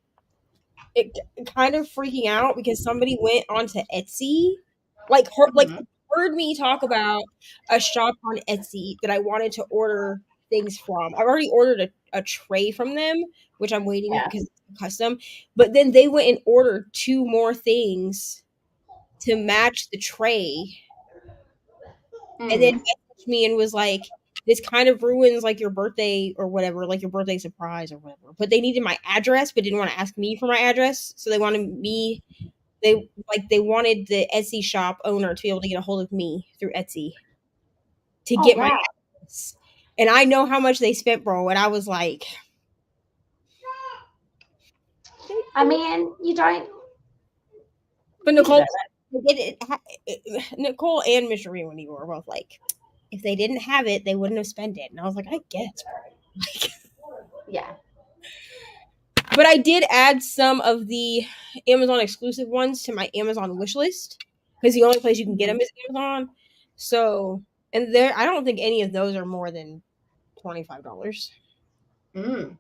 it kind of freaking out because somebody went onto Etsy, like heard me talk about a shop on Etsy that I wanted to order things from. I've already ordered a tray from them, which I'm waiting Yeah. because it's custom. But then they went and ordered 2 more things to match the tray, and then messaged me and was like, "This kind of ruins like your birthday or whatever, like your birthday surprise or whatever." But they needed my address, but didn't want to ask me for my address, so they wanted me. They wanted the Etsy shop owner to be able to get a hold of me through Etsy to Oh, get my wow. address. And I know how much they spent, bro. And I was like, I mean, you don't. but You Nicole, deserve Nicole and Mr. Rewendy were both like, if they didn't have it, they wouldn't have spent it. And I was like, I guess, bro. Like, it. Yeah. but I did add some of the Amazon exclusive ones to my Amazon wish list because the only place you can get them is Amazon. So, and there, I don't think any of those are more than $25. Mm.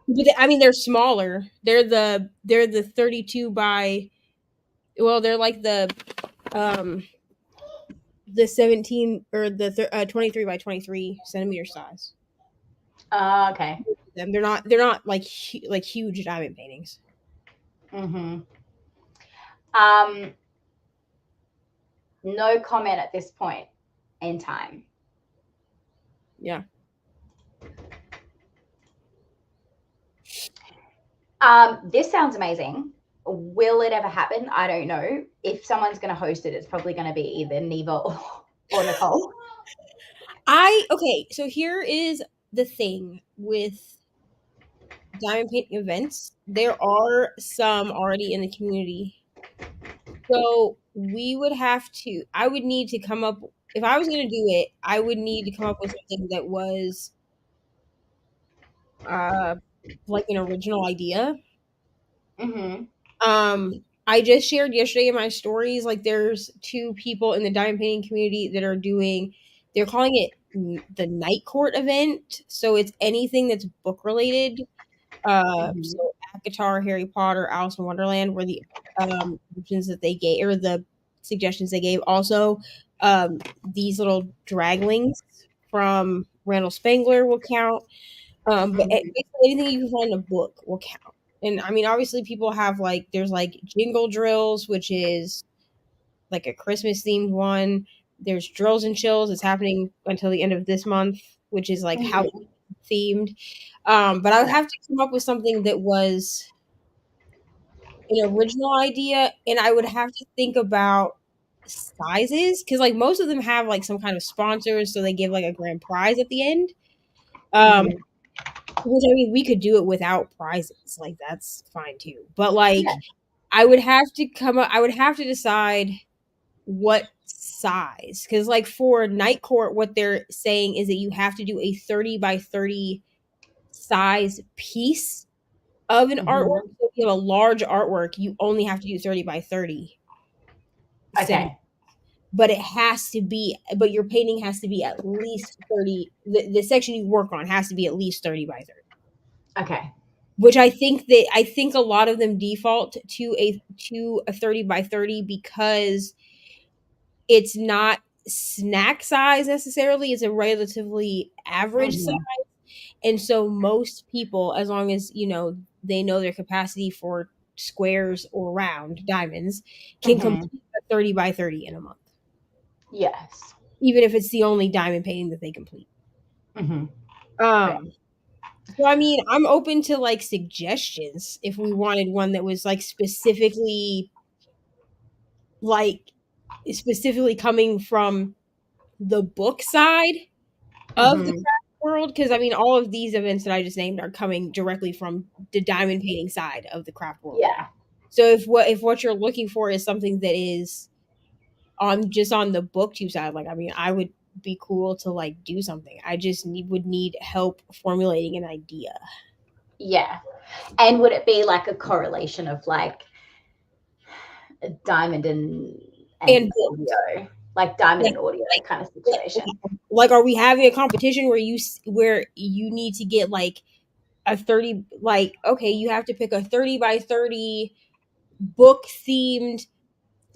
But I mean, they're smaller. They're the 32 by, well, they're like the 17 or the 23 by 23 centimeter size. Okay. They're not like huge diamond paintings. Mm-hmm. No comment at this point in time. Yeah. This sounds amazing. Will it ever happen? I don't know. If someone's going to host it, it's probably going to be either Neva or Nicole. Okay, so here is the thing with diamond painting events. There are some already in the community. So I would need to come up, if I was going to do it, I would need to come up with something that was like an original idea. Mm-hmm. I just shared yesterday in my stories, like there's 2 people in the diamond painting community that are they're calling it the Night Court event. So it's anything that's book related. So Avatar, Harry Potter, Alice in Wonderland were the options that they gave, or the suggestions they gave. Also, these little draglings from Randall Spangler will count. But basically anything you can find in a book will count. And I mean, obviously, people have there's Jingle Drills, which is like a Christmas themed one. There's Drills and Chills. It's happening until the end of this month, which is like Halloween themed. But I would have to come up with something that was an original idea, and I would have to think about sizes because most of them have some kind of sponsors, so they give a grand prize at the end. Which I mean, we could do it without prizes, that's fine too. But I would have to decide what size, because for Night Court, what they're saying is that you have to do a 30 by 30 size piece of an artwork. So if you have a large artwork, you only have to do 30 by 30. Okay. But your painting has to be at least 30. The section you work on has to be at least 30 by 30. Okay. Which I think a lot of them default to a 30 by 30 because it's not snack size necessarily. It's a relatively average size. And so most people, as long as, they know their capacity for squares or round diamonds, can complete a 30 by 30 in a month. Yes. Even if it's the only diamond painting that they complete. So I mean, I'm open to suggestions if we wanted one that was specifically coming from the book side of the craft world, because I mean, all of these events that I just named are coming directly from the diamond painting side of the craft world. Yeah. So if what you're looking for is something that is on the booktube side, I mean, I would be cool to do something. I just would need help formulating an idea. Yeah. And would it be a correlation of diamond and audio, diamond and audio kind of situation? Are we having a competition where you need to get a 30, okay, you have to pick a 30 by 30 book themed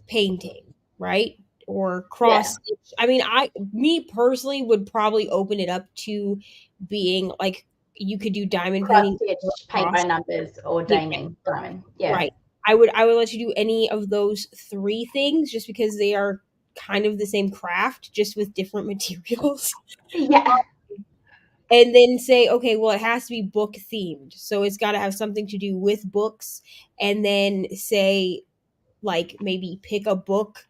painting, right? or cross stitch. I mean, me personally would probably open it up to being like you could do diamond Cross painting, stitch, paint by numbers, or diamond. Yeah. right. I would let you do any of those 3 things just because they are kind of the same craft, just with different materials. Yeah. And then say, okay, well, it has to be book themed. So it's got to have something to do with books. And then say, like, maybe pick a book,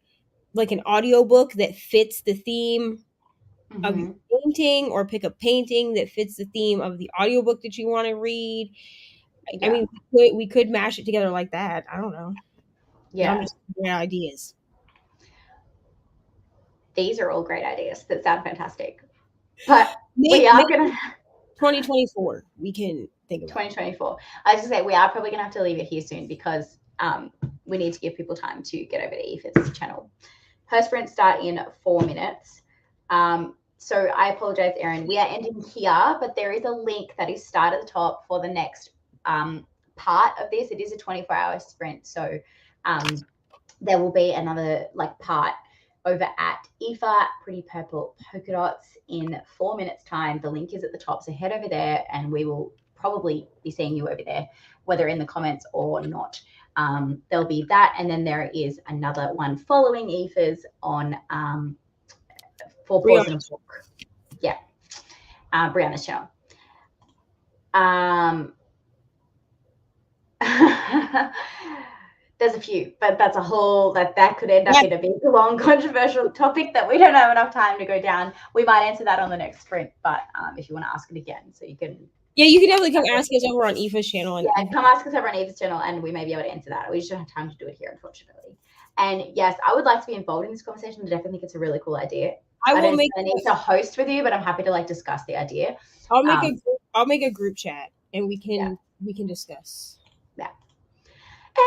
like an audio book that fits the theme of your painting, or pick a painting that fits the theme of the audiobook that you want to read. Yeah. I mean, we could mash it together like that. I don't know. Yeah. I'm just throwing out ideas. These are all great ideas that sound fantastic. But we are going to 2024. We can think about 2024. I was going to say, we are probably going to have to leave it here soon because we need to give people time to get over to Aoife's channel. Her sprints start in 4 minutes. So I apologize, Erin. We are ending here, but there is a link that is start at the top for the next part of this. It is a 24-hour sprint. So there will be another part over at Aoife Pretty Purple Polka Dots in 4 minutes time. The link is at the top. So head over there and we will probably be seeing you over there, whether in the comments or not. There'll be that. And then there is another one following Aoife's on For Paws in a Book. Yeah. Brianna's channel. There's a few, but that's a whole that could end up in a big, long, controversial topic that we don't have enough time to go down. We might answer that on the next sprint, but if you want to ask it again, so you can. Yeah, you can definitely come ask us over on Aoife's channel. And come ask us over on Aoife's channel, and we may be able to answer that. We just don't have time to do it here, unfortunately. And yes, I would like to be involved in this conversation. I definitely think it's a really cool idea. I don't need to host with you, but I'm happy to discuss the idea. I'll make a group chat, and we can discuss. Yeah.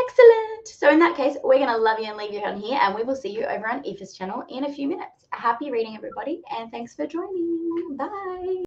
Excellent. So in that case, we're going to love you and leave you down here, and we will see you over on Aoife's channel in a few minutes. Happy reading, everybody, and thanks for joining. Bye.